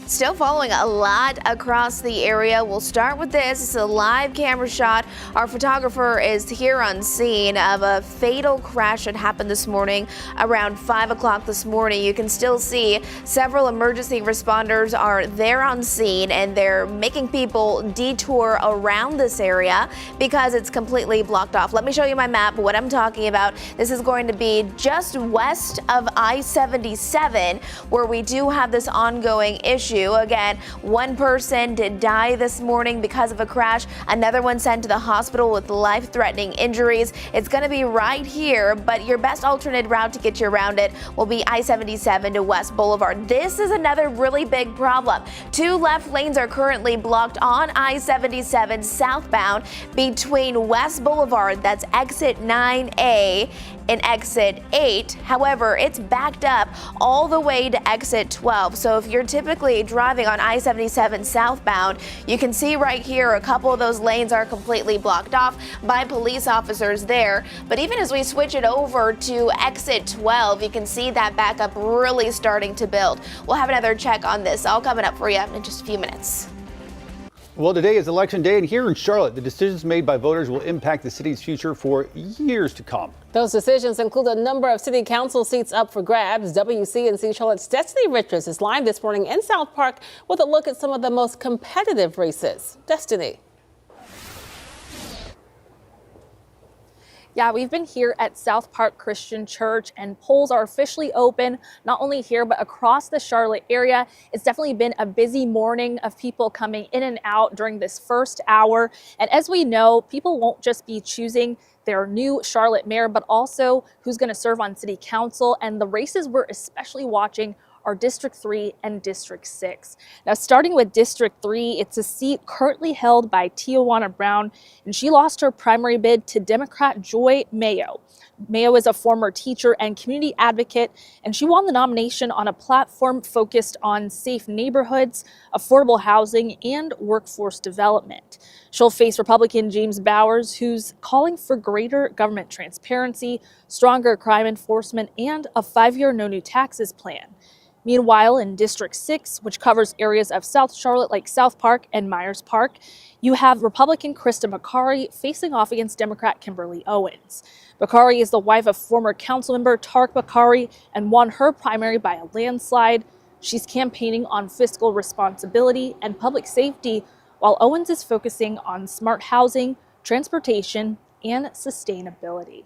F: Still following a lot across the area. We'll start with this. It's a live camera shot. Our photographer is here on scene of a fatal crash that happened this morning around 5 o'clock this morning. You can still see several emergency responders are there on scene, and they're making people detour around this area because it's completely blocked off. Let me show you my map, what I'm talking about. This is going to be just west of I-77, where we do have this ongoing issue. Again, one person did die this morning because of a crash. Another one sent to the hospital with life-threatening injuries. It's going to be right here, but your best alternate route to get you around it will be I-77 to West Boulevard. This is another really big problem. 2 left lanes are currently blocked on I-77 southbound between West Boulevard, that's exit 9A, and exit 8. However, it's backed up all the way to exit 12. So if you're typically driving on I-77 southbound, you can see right here a couple of those lanes are completely blocked off by police officers there. But even as we switch it over to exit 12, you can see that backup really starting to build. We'll have another check on this all coming up for you in just a few minutes.
A: Well, today is election day, and here in Charlotte, the decisions made by voters will impact the city's future for years to come.
C: Those decisions include a number of city council seats up for grabs. WCNC Charlotte's Destiny Richards is live this morning in South Park with a look at some of the most competitive races. Destiny.
B: Yeah, we've been here at South Park Christian Church, and polls are officially open, not only here, but across the Charlotte area. It's definitely been a busy morning of people coming in and out during this first hour. And as we know, people won't just be choosing their new Charlotte mayor, but also who's going to serve on city council. And the races we're especially watching are District 3 and District 6. Now, starting with District 3, it's a seat currently held by Tijuana Brown, and she lost her primary bid to Democrat Joy Mayo. Mayo is a former teacher and community advocate, and she won the nomination on a platform focused on safe neighborhoods, affordable housing, and workforce development. She'll face Republican James Bowers, who's calling for greater government transparency, stronger crime enforcement, and a 5-year no new taxes plan. Meanwhile, in District 6, which covers areas of South Charlotte like South Park and Myers Park, you have Republican Krista McCary facing off against Democrat Kimberly Owens. McCary is the wife of former councilmember Tark McCary and won her primary by a landslide. She's campaigning on fiscal responsibility and public safety, while Owens is focusing on smart housing, transportation, and sustainability.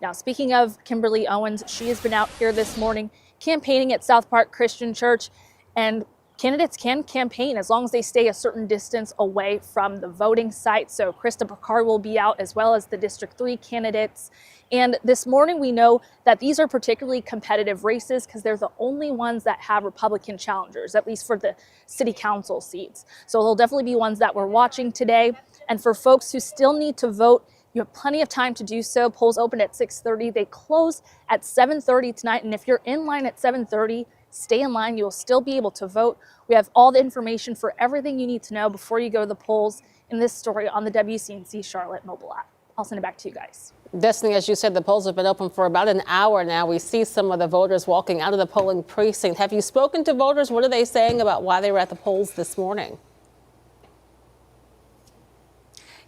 B: Now, speaking of Kimberly Owens, she has been out here this morning campaigning at South Park Christian Church, and candidates can campaign as long as they stay a certain distance away from the voting site. So Krista McCary will be out, as well as the District 3 candidates. And this morning we know that these are particularly competitive races because they're the only ones that have Republican challengers, at least for the city council seats. So there'll definitely be ones that we're watching today. And for folks who still need to vote, you have plenty of time to do so. Polls open at 6:30. They close at 7:30 tonight. And if you're in line at 7:30, stay in line. You'll still be able to vote. We have all the information for everything you need to know before you go to the polls in this story on the WCNC Charlotte mobile app. I'll send it back to you guys.
C: Destiny, as you said, the polls have been open for about an hour now. We see some of the voters walking out of the polling precinct. Have you spoken to voters? What are they saying about why they were at the polls this morning?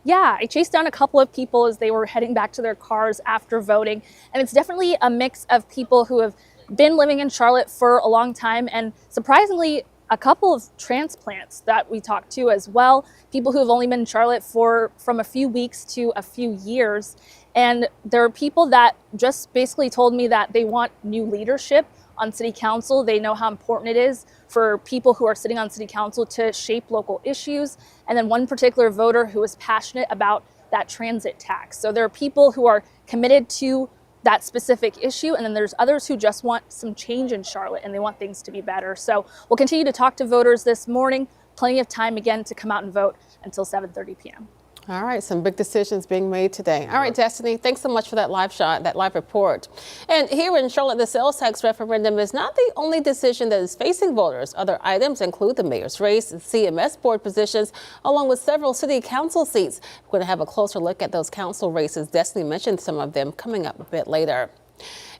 B: Yeah, I chased down a couple of people as they were heading back to their cars after voting. And it's definitely a mix of people who have been living in Charlotte for a long time, and surprisingly, a couple of transplants that we talked to as well. People who have only been in Charlotte from a few weeks to a few years. And there are people that just basically told me that they want new leadership on city council. They know how important it is for people who are sitting on city council to shape local issues. And then one particular voter who is passionate about that transit tax. So there are people who are committed to that specific issue, and then there's others who just want some change in Charlotte and they want things to be better. So we'll continue to talk to voters this morning. Plenty of time again to come out and vote until 7:30 p.m.
C: All right, some big decisions being made today. All right, Destiny, thanks so much for that live shot, that live report. And here in Charlotte, the sales tax referendum is not the only decision that is facing voters. Other items include the mayor's race, the CMS board positions, along with several city council seats. We're going to have a closer look at those council races. Destiny mentioned some of them coming up a bit later.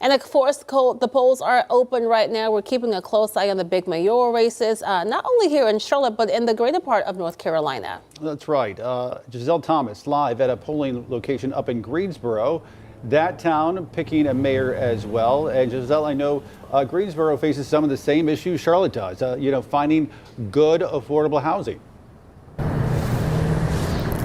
C: And of course, the polls are open right now. We're keeping a close eye on the big mayoral races, not only here in Charlotte, but in the greater part of North Carolina.
A: That's right. Giselle Thomas live at a polling location up in Greensboro. That town picking a mayor as well. And Giselle, I know Greensboro faces some of the same issues Charlotte does, finding good, affordable housing.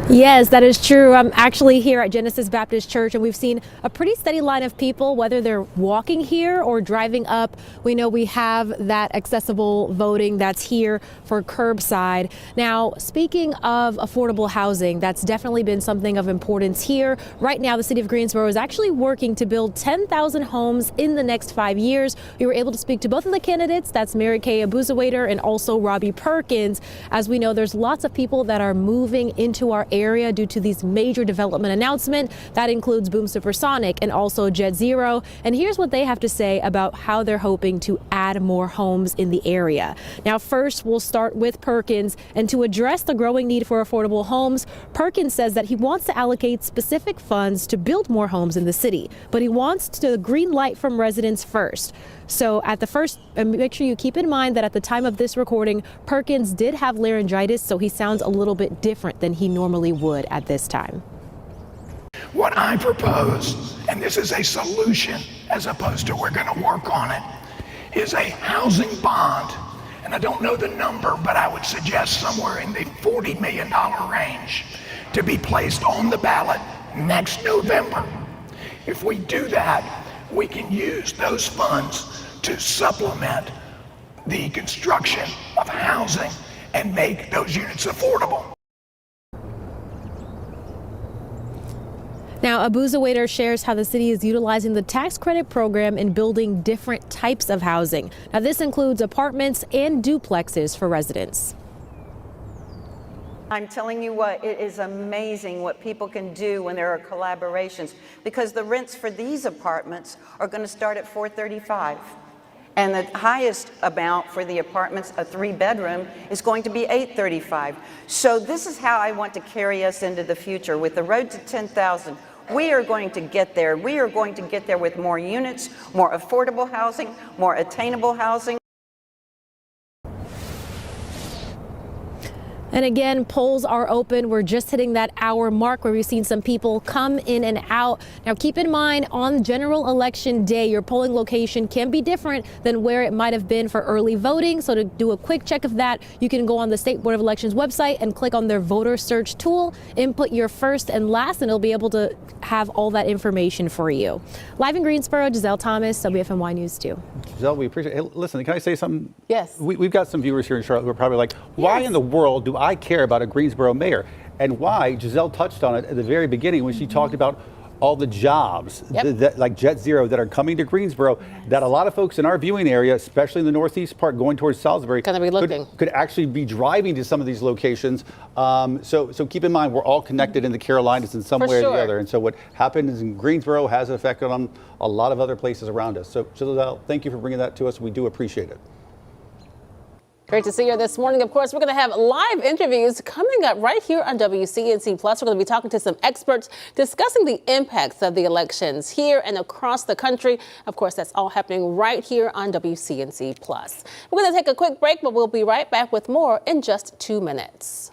U: Yes, that is true. I'm actually here at Genesis Baptist Church, and we've seen a pretty steady line of people, whether they're walking here or driving up. We know we have that accessible voting that's here for curbside. Now, speaking of affordable housing, that's definitely been something of importance here. Right now, the city of Greensboro is actually working to build 10,000 homes in the next 5 years. We were able to speak to both of the candidates. That's Mary Kay Abuzawader and also Robbie Perkins. As we know, there's lots of people that are moving into our area due to these major development announcements. That includes Boom Supersonic and also Jet Zero. And here's what they have to say about how they're hoping to add more homes in the area. Now, first, we'll start with Perkins. And to address the growing need for affordable homes, Perkins says that he wants to allocate specific funds to build more homes in the city, but he wants to green light from residents first. So at the first, make sure you keep in mind that at the time of this recording, Perkins did have laryngitis, so he sounds a little bit different than he normally would at this time.
V: What I propose, and this is a solution as opposed to we're going to work on it, is a housing bond. And I don't know the number, but I would suggest somewhere in the $40 million range to be placed on the ballot next November. If we do that, we can use those funds to supplement the construction of housing and make those units affordable.
U: Now, Abuzawader shares how the city is utilizing the tax credit program in building different types of housing. Now, this includes apartments and duplexes for residents.
W: I'm telling you what, it is amazing what people can do when there are collaborations, because the rents for these apartments are going to start at $435. And the highest amount for the apartments, a 3-bedroom, is going to be $835. So this is how I want to carry us into the future. With the road to 10,000, we are going to get there. We are going to get there with more units, more affordable housing, more attainable housing.
U: And again, polls are open. We're just hitting that hour mark where we've seen some people come in and out. Now, keep in mind, on general election day, your polling location can be different than where it might have been for early voting. So to do a quick check of that, you can go on the State Board of Elections website and click on their voter search tool, input your first and last, and it'll be able to have all that information for you. Live in Greensboro, Giselle Thomas, WFMY News 2.
A: Giselle, we appreciate it. Hey, listen, can I say something?
C: Yes.
A: We've got some viewers here in Charlotte who are probably like, why in the world do I care about a Greensboro mayor? And why, Giselle touched on it at the very beginning when she talked about all the jobs that, like Jet Zero, that are coming to Greensboro, that a lot of folks in our viewing area, especially in the northeast part going towards Salisbury, could actually be driving to some of these locations. So keep in mind, we're all connected in the Carolinas in some way or the other. And so what happens in Greensboro has an effect on a lot of other places around us. So Giselle, thank you for bringing that to us. We do appreciate it.
C: Great to see you this morning. Of course, we're going to have live interviews coming up right here on WCNC Plus. We're going to be talking to some experts discussing the impacts of the elections here and across the country. Of course, that's all happening right here on WCNC Plus. We're going to take a quick break, but we'll be right back with more in just 2 minutes.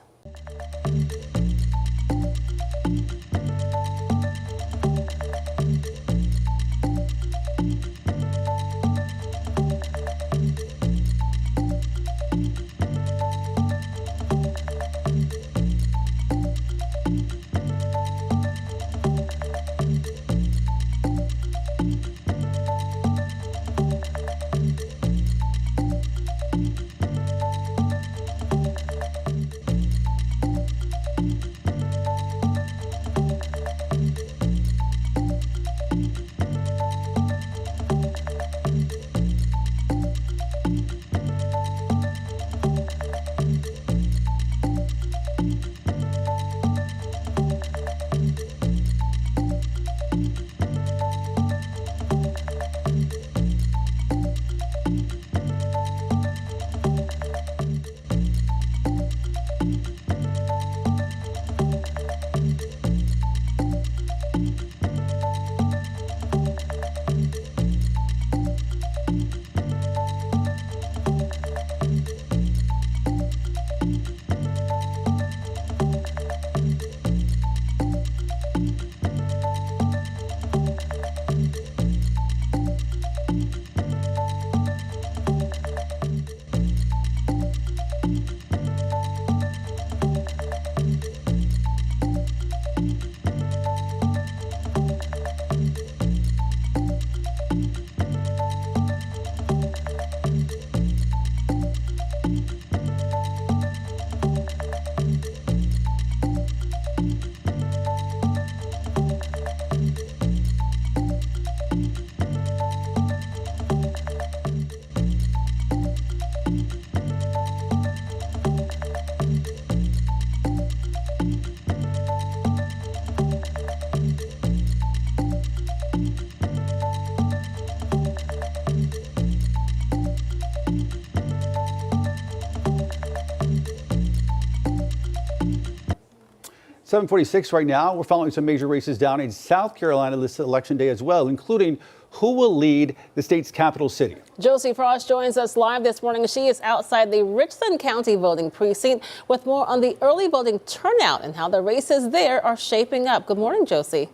A: 7:46 right now. We're following some major races down in South Carolina this election day as well, including who will lead the state's capital city.
C: Josie Frost joins us live this morning. She is outside the Richland County voting precinct with more on the early voting turnout and how the races there are shaping up. Good morning, Josie.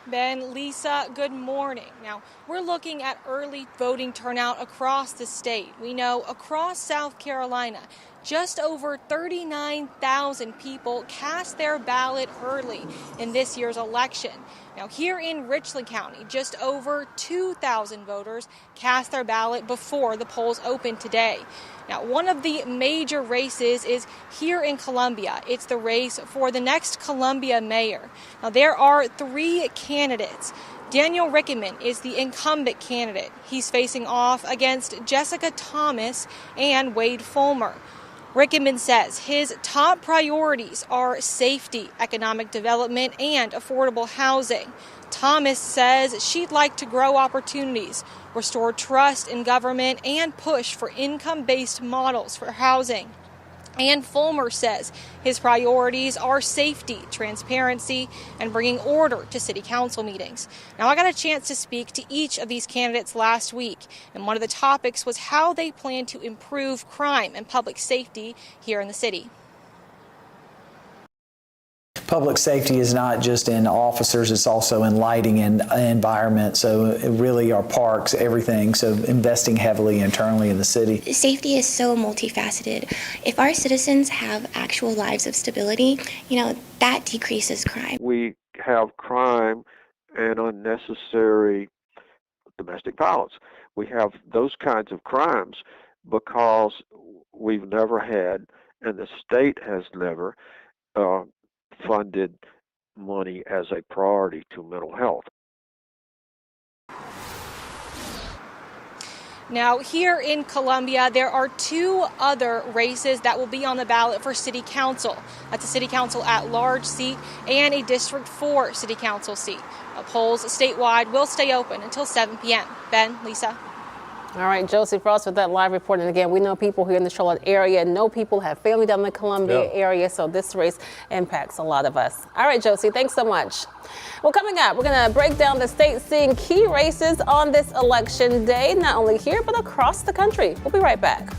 D: Ben, Lisa, good morning. Now, we're looking at early voting turnout across the state. We know across South Carolina, just over 39,000 people cast their ballot early in this year's election. Now, here in Richland County, just over 2,000 voters cast their ballot before the polls opened today. Now, one of the major races is here in Columbia. It's the race for the next Columbia mayor. Now, there are 3 candidates. Daniel Rickman is the incumbent candidate. He's facing off against Jessica Thomas and Wade Fulmer. Rickman says his top priorities are safety, economic development, and affordable housing. Thomas says she'd like to grow opportunities, restore trust in government, and push for income-based models for housing. And Fulmer says his priorities are safety, transparency, and bringing order to city council meetings. Now, I got a chance to speak to each of these candidates last week, and one of the topics was how they plan to improve crime and public safety here in the city.
E: Public safety is not just in officers, it's also in lighting and environment. So it really our parks, everything. So investing heavily internally in the city.
I: Safety is so multifaceted. If our citizens have actual lives of stability, that decreases crime.
X: We have crime and unnecessary domestic violence. We have those kinds of crimes because we've never had, and the state has never, funded money as a priority to mental health.
D: Now, here in Columbia, there are 2 other races that will be on the ballot for City Council. That's a City Council at-large seat and a District 4 City Council seat. Polls statewide will stay open until 7 p.m. Ben, Lisa.
C: All right, Josie Frost with that live report. And again, we know people here in the Charlotte area, know people have family down in the Columbia area, so this race impacts a lot of us. All right, Josie, thanks so much. Well, coming up, we're going to break down the state seeing key races on this election day, not only here, but across the country. We'll be right back.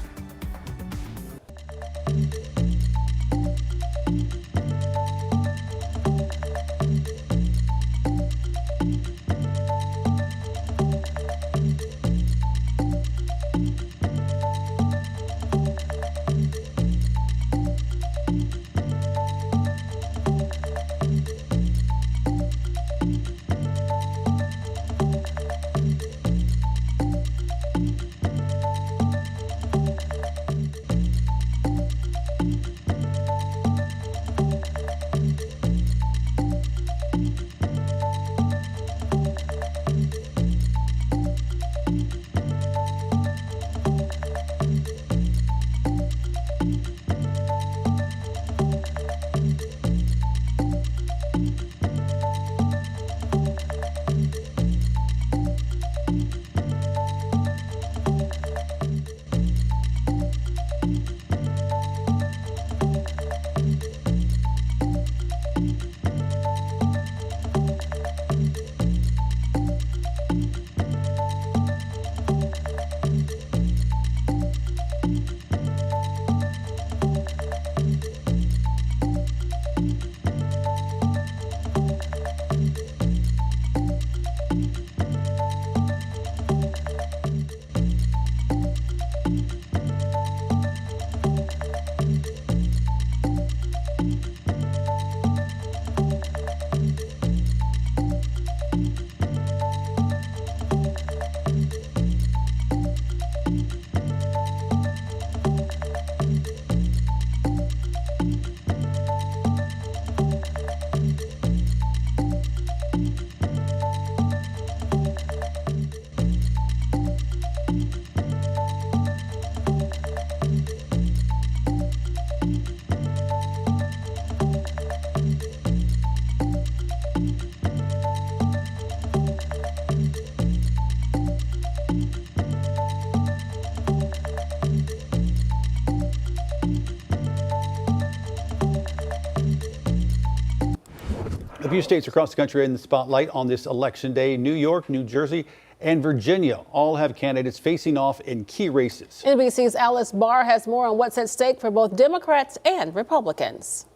A: A few states across the country are in the spotlight on this election day. New York, New Jersey, and Virginia all have candidates facing off in key races.
C: NBC's Alice Barr has more on what's at stake for both Democrats and Republicans.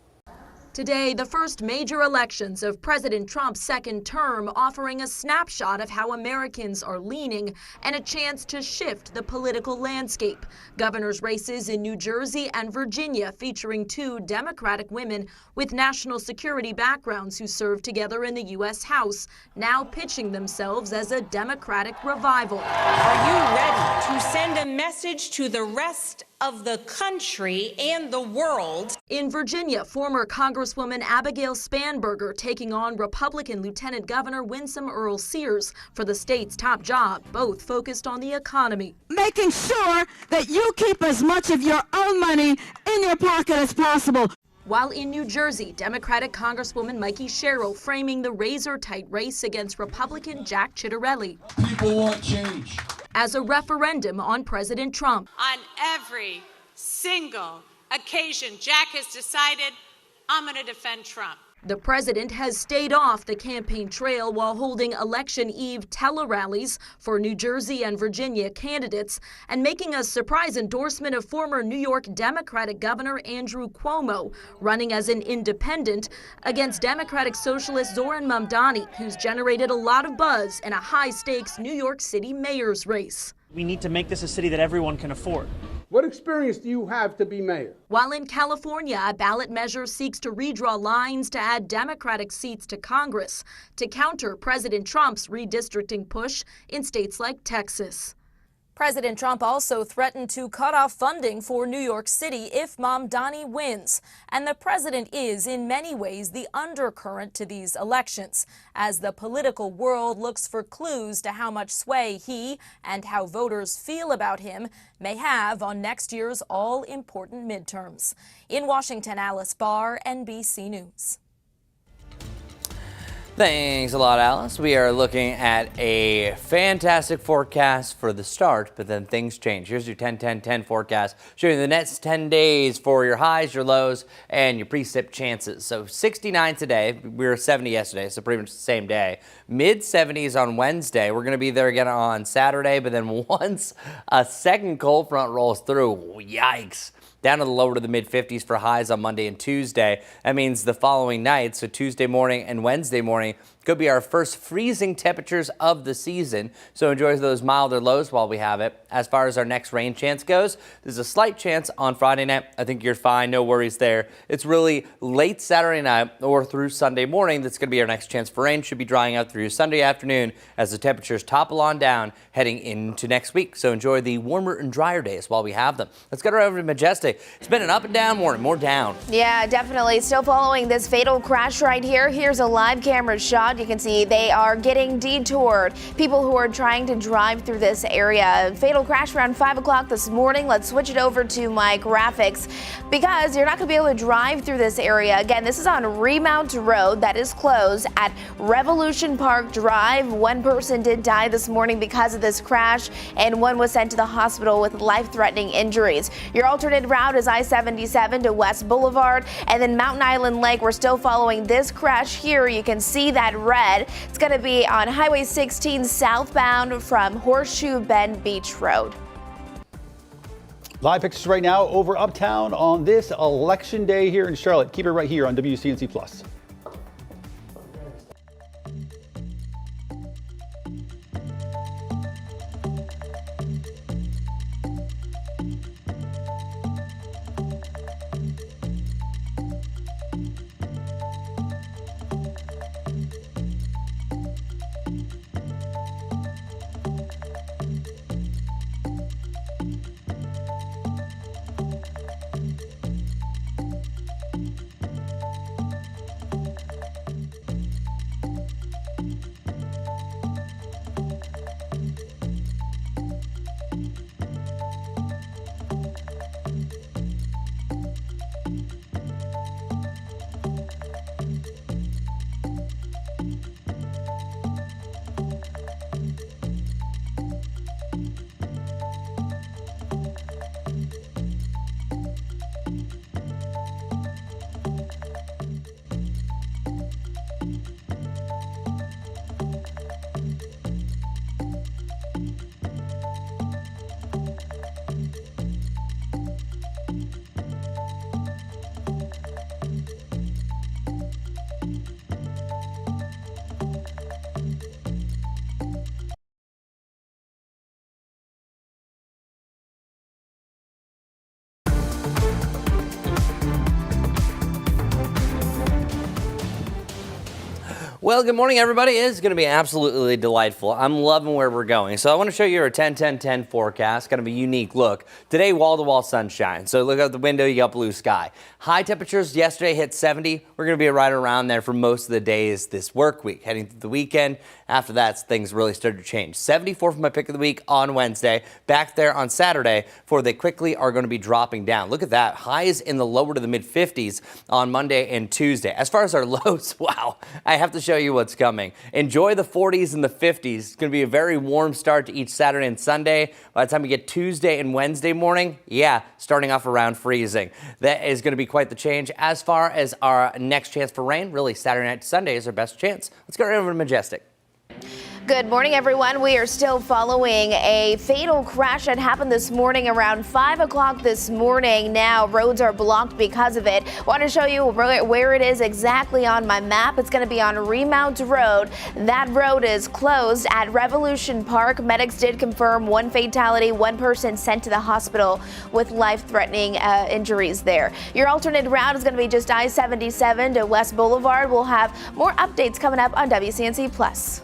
H: Today, the first major elections of President Trump's second term, offering a snapshot of how Americans are leaning and a chance to shift the political landscape. Governors' races in New Jersey and Virginia featuring two Democratic women with national security backgrounds who served together in the U.S. House, now pitching themselves as a Democratic revival.
J: Are you ready to send a message to the rest of the country and the world?
H: In Virginia, former Congresswoman Abigail Spanberger taking on Republican Lieutenant Governor Winsome Earl Sears for the state's top job, both focused on the economy.
K: Making sure that you keep as much of your own money in your pocket as possible.
H: While in New Jersey, Democratic Congresswoman Mikey Sherrill framing the razor-tight race against Republican Jack Ciattarelli.
R: People want change.
H: As a referendum on President Trump.
J: On every single occasion, Jack has decided, I'm going to defend Trump.
H: The president has stayed off the campaign trail while holding election eve tele-rallies for New Jersey and Virginia candidates and making a surprise endorsement of former New York Democratic Governor Andrew Cuomo, running as an independent against Democratic Socialist Zoran Mamdani, who's generated a lot of buzz in a high-stakes New York City mayor's race.
L: We need to make this a city that everyone can afford.
Y: What experience do you have to be mayor?
H: While in California, a ballot measure seeks to redraw lines to add Democratic seats to Congress to counter President Trump's redistricting push in states like Texas. President Trump also threatened to cut off funding for New York City if Mamdani wins. And the president is, in many ways, the undercurrent to these elections, as the political world looks for clues to how much sway he and how voters feel about him may have on next year's all-important midterms. In Washington, Alice Barr, NBC News.
G: Thanks a lot, Alice. We are looking at a fantastic forecast for the start, but then things change. Here's your 10-10-10 forecast, showing the next 10 days for your highs, your lows, and your precip chances. So 69 today. We were 70 yesterday, so pretty much the same day. Mid-70s on Wednesday. We're going to be there again on Saturday, but then once a second cold front rolls through, yikes. Down to the lower to the mid-50s for highs on Monday and Tuesday. That means the following night, so Tuesday morning and Wednesday morning, could be our first freezing temperatures of the season. So enjoy those milder lows while we have it. As far as our next rain chance goes, there's a slight chance on Friday night. I think you're fine. No worries there. It's really late Saturday night or through Sunday morning that's going to be our next chance for rain. Should be drying out through Sunday afternoon as the temperatures topple on down heading into next week. So enjoy the warmer and drier days while we have them. Let's get over to Majestic. It's been an up and down morning, more down.
F: Yeah, definitely. Still following this fatal crash right here. Here's a live camera shot. You can see they are getting detoured. People who are trying to drive through this area. Fatal crash around 5 o'clock this morning. Let's switch it over to my graphics because you're not going to be able to drive through this area. Again, this is on Remount Road that is closed at Revolution Park Drive. One person did die this morning because of this crash, and one was sent to the hospital with life-threatening injuries. Your alternate route is I-77 to West Boulevard, and then Mountain Island Lake. We're still following this crash here. You can see that red. It's going to be on Highway 16 southbound from Horseshoe Bend Beach Road.
A: Live pictures right now over uptown on this election day here in Charlotte. Keep it right here on WCNC Plus.
G: Well, good morning, everybody. It's going to be absolutely delightful. I'm loving where we're going. So I want to show you our 10-10-10 forecast, kind of a unique look. Today, wall-to-wall sunshine. So look out the window, you got blue sky. High temperatures yesterday hit 70. We're going to be right around there for most of the days this work week. Heading through the weekend, after that, things really started to change. 74 for my pick of the week on Wednesday. Back there on Saturday, for they quickly are going to be dropping down. Look at that. Highs in the lower to the mid-50s on Monday and Tuesday. As far as our lows, wow, I have to show you what's coming. Enjoy the 40s and the 50s. It's going to be a very warm start to each Saturday and Sunday. By the time we get Tuesday and Wednesday morning, starting off around freezing. That is going to be quite the change. As far as our next chance for rain, really Saturday night to Sunday is our best chance. Let's go right over to Majestic.
F: Good morning, everyone. We are still following a fatal crash that happened this morning around 5 o'clock this morning. Now, roads are blocked because of it. Want to show you where it is exactly on my map. It's going to be on Remount Road. That road is closed at Revolution Park. Medics did confirm one fatality, one person sent to the hospital with life-threatening injuries there. Your alternate route is going to be just I-77 to West Boulevard. We'll have more updates coming up on WCNC Plus.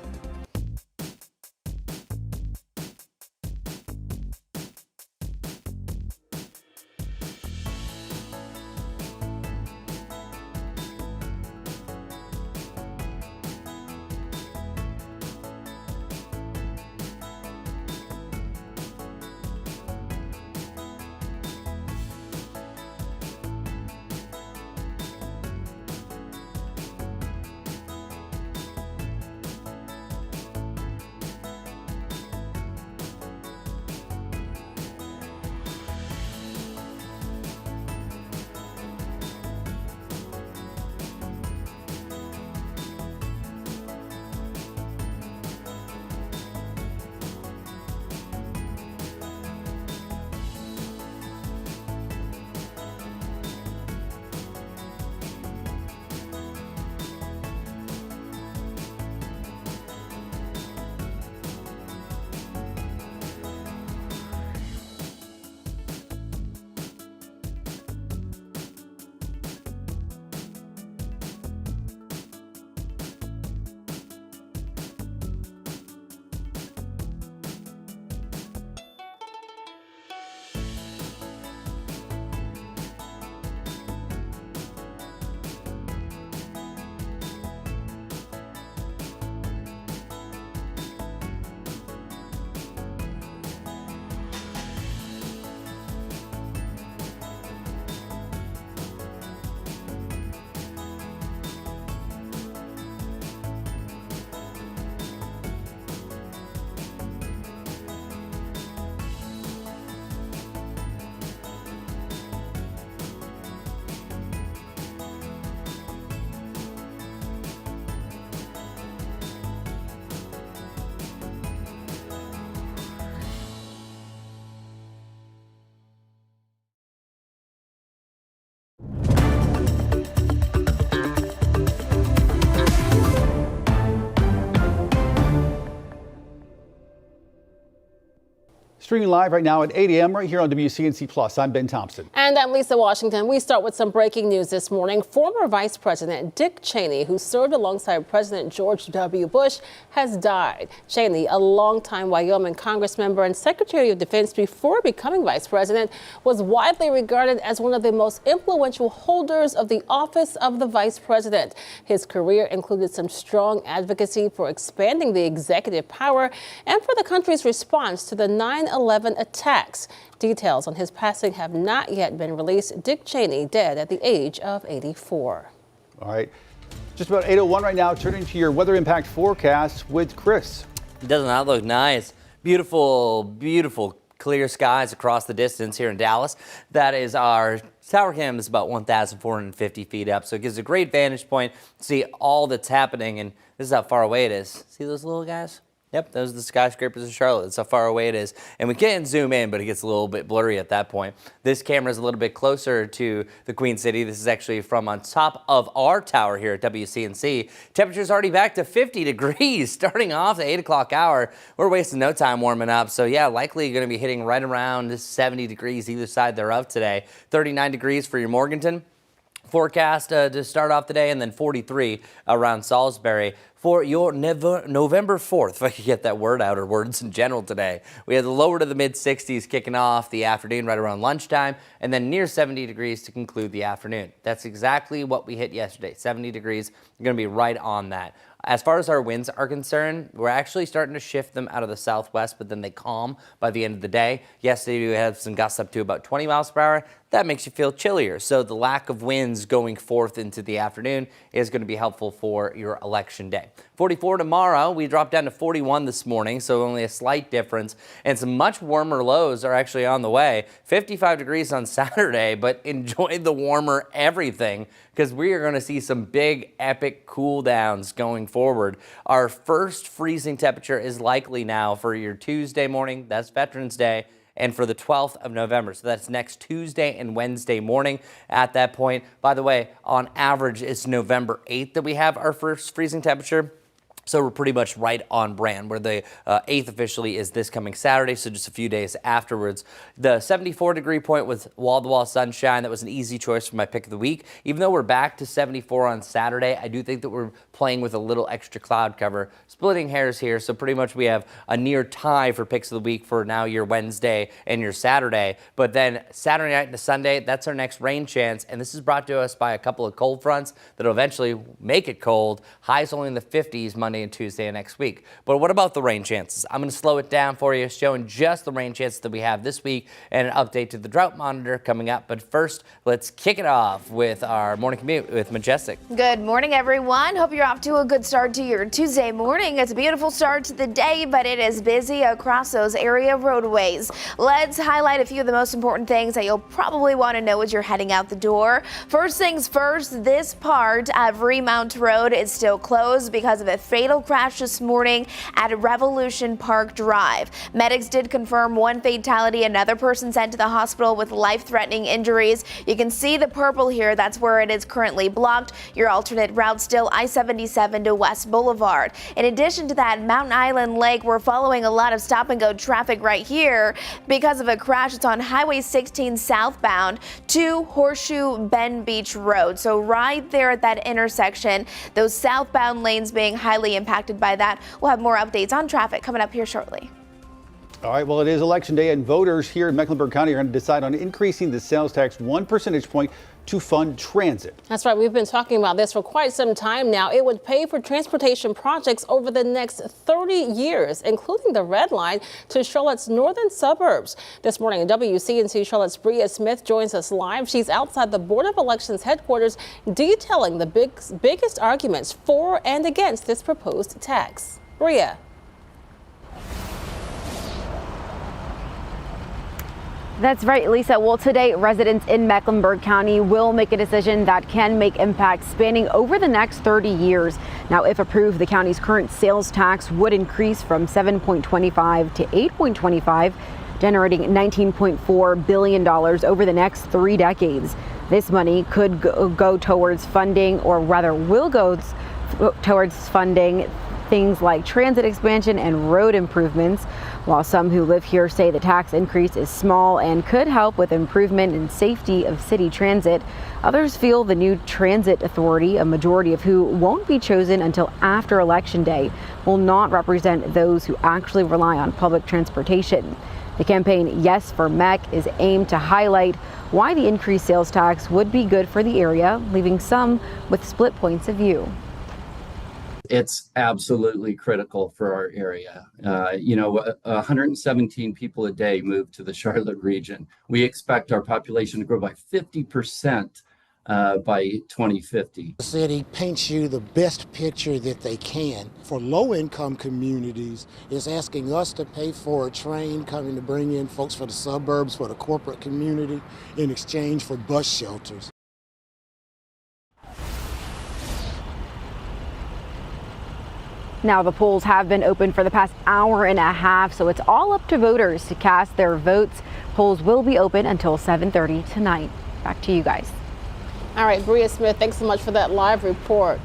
A: Streaming live right now at 8 a.m. right here on WCNC Plus. I'm Ben Thompson.
C: And I'm Lisa Washington. We start with some breaking news this morning. Former Vice President Dick Cheney, who served alongside President George W. Bush, has died. Cheney, a longtime Wyoming congressmember and Secretary of Defense before becoming vice president, was widely regarded as one of the most influential holders of the office of the vice president. His career included some strong advocacy for expanding the executive power and for the country's response to the 9/11 attacks. Details on his passing have not yet been released. Dick Cheney dead at the age of 84.
A: All right. Just about 8:01 right now. Turning to your weather impact forecast with Chris.
G: Doesn't that look nice? Beautiful, beautiful clear skies across the distance here in Dallas. That is our tower cam is about 1,450 feet up, so it gives a great vantage point to see all that's happening, and this is how far away it is. See those little guys? Yep, those are the skyscrapers of Charlotte. That's how far away it is. And we can zoom in, but it gets a little bit blurry at that point. This camera is a little bit closer to the Queen City. This is actually from on top of our tower here at WCNC. Temperature's already back to 50 degrees starting off the 8 o'clock hour. We're wasting no time warming up. So yeah, likely going to be hitting right around 70 degrees either side thereof today. 39 degrees for your Morganton. forecast to start off today, and then 43 around Salisbury. For your November 4th, if I could get that word out, or words in general today, we have the lower to the mid-60s kicking off the afternoon right around lunchtime, and then near 70 degrees to conclude the afternoon. That's exactly what we hit yesterday, 70 degrees. We're going to be right on that. As far as our winds are concerned, we're actually starting to shift them out of the southwest, but then they calm by the end of the day. Yesterday, we had some gusts up to about 20 miles per hour. That makes you feel chillier. So the lack of winds going forth into the afternoon is going to be helpful for your election day. 44 tomorrow. We dropped down to 41 this morning, so only a slight difference. And some much warmer lows are actually on the way. 55 degrees on Saturday, but enjoy the warmer everything, because we are going to see some big, epic cool downs going forward. Our first freezing temperature is likely now for your Tuesday morning. That's Veterans Day. And for the 12th of November. So that's next Tuesday and Wednesday morning at that point. By the way, on average, it's November 8th that we have our first freezing temperature. So we're pretty much right on brand, where the 8th officially is this coming Saturday, so just a few days afterwards. The 74-degree point with wall-to-wall sunshine, that was an easy choice for my pick of the week. Even though we're back to 74 on Saturday, I do think that we're playing with a little extra cloud cover. Splitting hairs here, so pretty much we have a near tie for picks of the week for now your Wednesday and your Saturday. But then Saturday night into Sunday, that's our next rain chance, and this is brought to us by a couple of cold fronts that will eventually make it cold. Highs only in the 50s Monday and Tuesday of next week. But what about the rain chances? I'm going to slow it down for you, showing just the rain chances that we have this week and an update to the drought monitor coming up. But first, let's kick it off with our morning commute with Majestic.
F: Good morning, everyone. Hope you're off to a good start to your Tuesday morning. It's a beautiful start to the day, but it is busy across those area roadways. Let's highlight a few of the most important things that you'll probably want to know as you're heading out the door. First things first, this part of Remount Road is still closed because of a fatal crash this morning at Revolution Park Drive. Medics did confirm one fatality, another person sent to the hospital with life-threatening injuries. You can see the purple here. That's where it is currently blocked. Your alternate route still I-77 to West Boulevard. In addition to that, Mountain Island Lake, we're following a lot of stop-and-go traffic right here because of a crash. It's on Highway 16 southbound to Horseshoe Bend Beach Road. So right there at that intersection, those southbound lanes being highly impacted by that. We'll have more updates on traffic coming up here shortly.
A: All right, well, it is election day, and voters here in Mecklenburg County are going to decide on increasing the sales tax 1 percentage point to fund transit.
C: That's right. We've been talking about this for quite some time now. It would pay for transportation projects over the next 30 years, including the Red Line to Charlotte's northern suburbs. This morning, WCNC Charlotte's Bria Smith joins us live. She's outside the Board of Elections headquarters, detailing the biggest arguments for and against this proposed tax. Bria.
M: That's right, Lisa. Well, today, residents in Mecklenburg County will make a decision that can make impacts spanning over the next 30 years. Now, if approved, the county's current sales tax would increase from 7.25 to 8.25, generating $19.4 billion over the next 3 decades. This money could go towards funding, or rather will go towards funding things like transit expansion and road improvements. While some who live here say the tax increase is small and could help with improvement in safety of city transit, others feel the new transit authority, a majority of who won't be chosen until after Election Day, will not represent those who actually rely on public transportation. The campaign Yes for MEC is aimed to highlight why the increased sales tax would be good for the area, leaving some with split points of view.
N: It's absolutely critical for our area. 117 people a day move to the Charlotte region. We expect our population to grow by 50% by 2050.
O: The city paints you the best picture that they can. For low-income communities, it's asking us to pay for a train coming to bring in folks for the suburbs, for the corporate community, in exchange for bus shelters.
M: Now, the polls have been open for the past hour and a half, so it's all up to voters to cast their votes. Polls will be open until 7:30 tonight. Back to you guys.
C: All right, Bria Smith, thanks so much for that live report.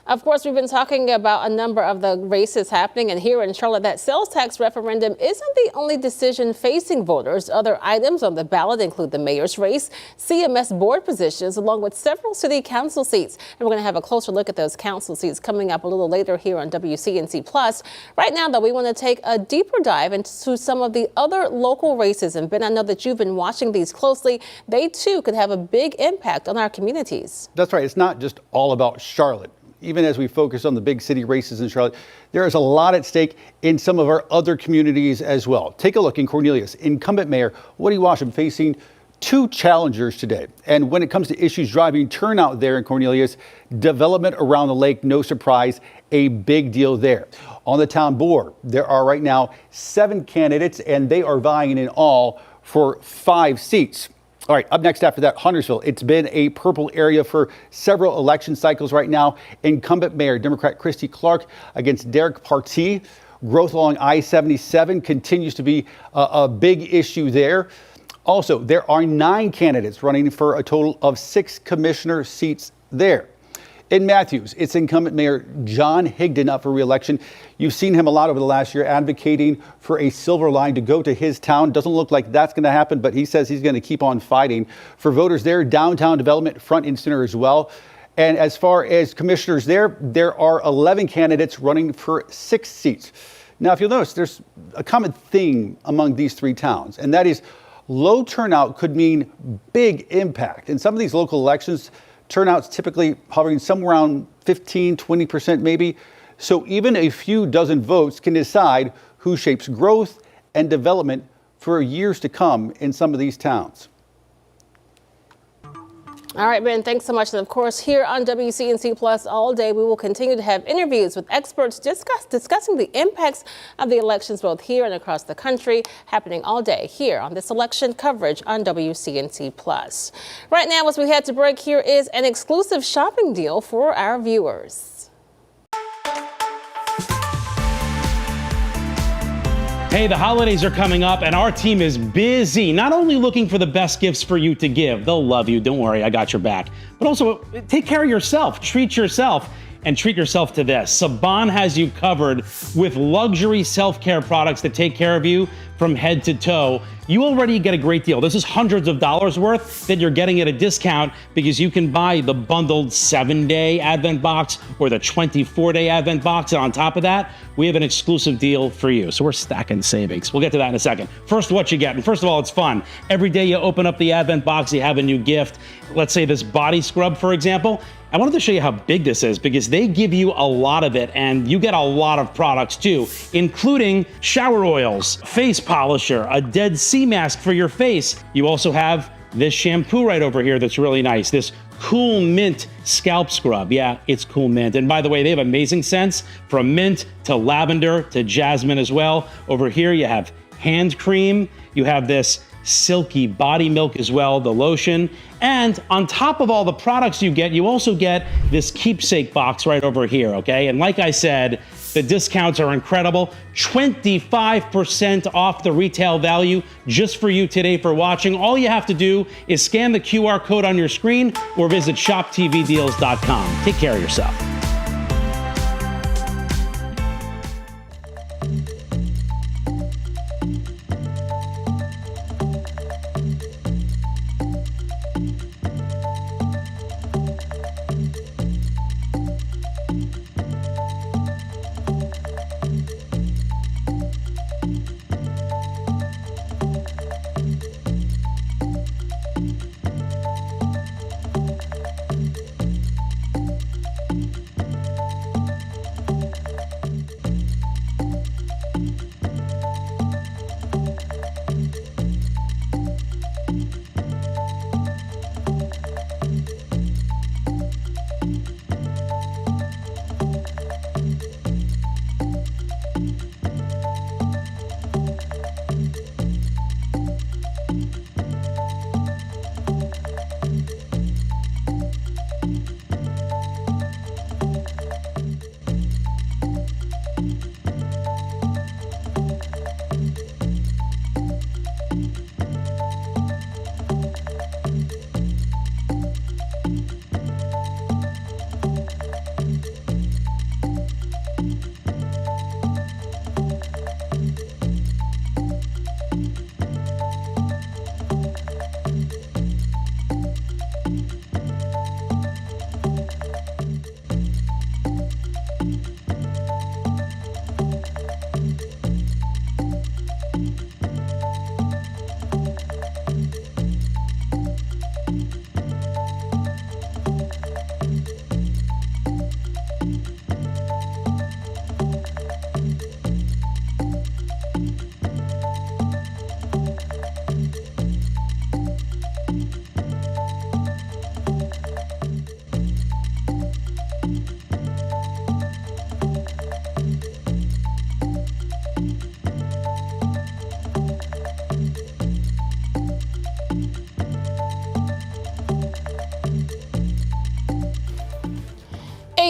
C: Of course, we've been talking about a number of the races happening, and here in Charlotte, that sales tax referendum isn't the only decision facing voters. Other items on the ballot include the mayor's race, CMS board positions, along with several city council seats. And we're going to have a closer look at those council seats coming up a little later here on WCNC Plus. Right now, though, we want to take a deeper dive into some of the other local races. And Ben, I know that you've been watching these closely. They too could have a big impact on our communities.
A: That's right. It's not just all about Charlotte. Even as we focus on the big city races in Charlotte, there is a lot at stake in some of our other communities as well. Take a look in Cornelius. Incumbent Mayor Woody Washam facing two challengers today. And when it comes to issues driving turnout there in Cornelius, development around the lake, no surprise, a big deal there. On the town board, there are right now 7 candidates, and they are vying in all for 5 seats. All right, up next after that, Huntersville. It's been a purple area for several election cycles right now. Incumbent Mayor Democrat Christy Clark against Derek Partee. Growth along I-77 continues to be a big issue there. Also, there are 9 candidates running for a total of 6 commissioner seats there. In Matthews, it's incumbent Mayor John Higdon up for re-election. You've seen him a lot over the last year advocating for a silver line to go to his town. Doesn't look like that's going to happen, but he says he's going to keep on fighting for voters there. Downtown development front and center as well. And as far as commissioners there are 11 candidates running for 6 seats. Now, if you'll notice, there's a common theme among these 3 towns, and that is low turnout could mean big impact. In some of these local elections, turnout's typically hovering somewhere around 15, 20% maybe. So even a few dozen votes can decide who shapes growth and development for years to come in some of these towns.
C: All right, Ben, thanks so much. And of course, here on WCNC Plus all day, we will continue to have interviews with experts discussing the impacts of the elections both here and across the country, happening all day here on this election coverage on WCNC Plus. Right now, as we head to break, here is an exclusive shopping deal for our viewers.
B: Hey, the holidays are coming up and our team is busy, not only looking for the best gifts for you to give, they'll love you, don't worry, I got your back, but also take care of yourself, treat yourself, and treat yourself to this. Saban has you covered with luxury self-care products that take care of you from head to toe. You already get a great deal. This is hundreds of dollars worth that you're getting at a discount because you can buy the bundled 7-day Advent box or the 24-day Advent box. And on top of that, we have an exclusive deal for you. So we're stacking savings. We'll get to that in a second. First, what you get. And first of all, it's fun. Every day you open up the Advent box, you have a new gift. Let's say this body scrub, for example. I wanted to show you how big this is because they give you a lot of it and you get a lot of products too, including shower oils, face polisher, a Dead Sea mask for your face. You also have this shampoo right over here that's really nice, this Cool Mint scalp scrub. Yeah, it's Cool Mint. And by the way, they have amazing scents from mint to lavender to jasmine as well. Over here you have hand cream, you have this silky body milk as well, the lotion. And on top of all the products you get, you also get this keepsake box right over here, okay? And like I said, the discounts are incredible. 25% off the retail value just for you today for watching. All you have to do is scan the QR code on your screen or visit shoptvdeals.com. Take care of yourself.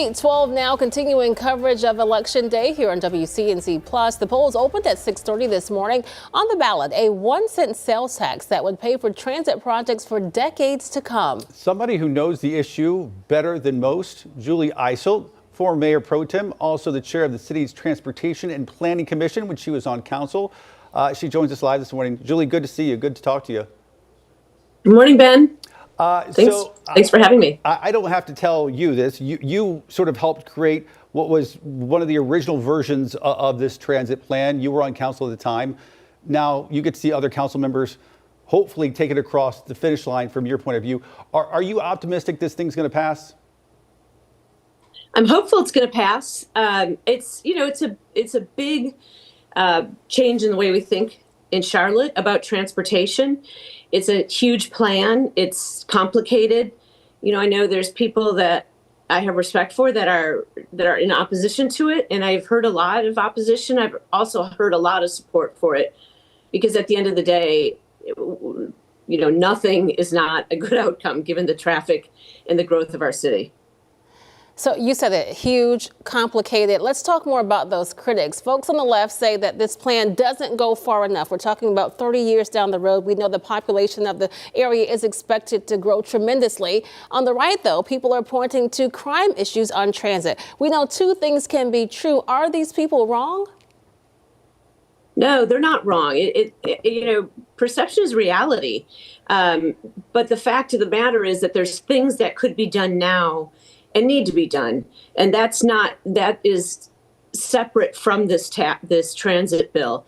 C: 8:12 now, continuing coverage of Election Day here on WCNC Plus. The polls opened at 6:30 this morning. On the ballot, a 1-cent sales tax that would pay for transit projects for decades to come.
A: Somebody who knows the issue better than most, Julie Eiselt, former Mayor Pro Tem, also the chair of the city's Transportation and Planning Commission when she was on council. She joins us live this morning. Julie, good to see you. Good to talk to you.
P: Good morning, Ben. Thanks for having me.
A: I don't have to tell you this. You sort of helped create what was one of the original versions of this transit plan. You were on council at the time. Now you get to see other council members hopefully take it across the finish line from your point of view. Are you optimistic this thing's going to pass?
P: I'm hopeful it's going to pass. It's a big change in the way we think in Charlotte about transportation. It's a huge plan. It's complicated. I know there's people that I have respect for that are in opposition to it, and I've heard a lot of opposition. I've also heard a lot of support for it, because at the end of the day, nothing is not a good outcome given the traffic and the growth of our city.
C: So you said it, huge, complicated. Let's talk more about those critics. Folks on the left say that this plan doesn't go far enough. We're talking about 30 years down the road. We know the population of the area is expected to grow tremendously. On the right, though, people are pointing to crime issues on transit. We know two things can be true. Are these people wrong?
P: No, they're not wrong. Perception is reality. But the fact of the matter is that there's things that could be done now and need to be done. And that is separate from this transit bill.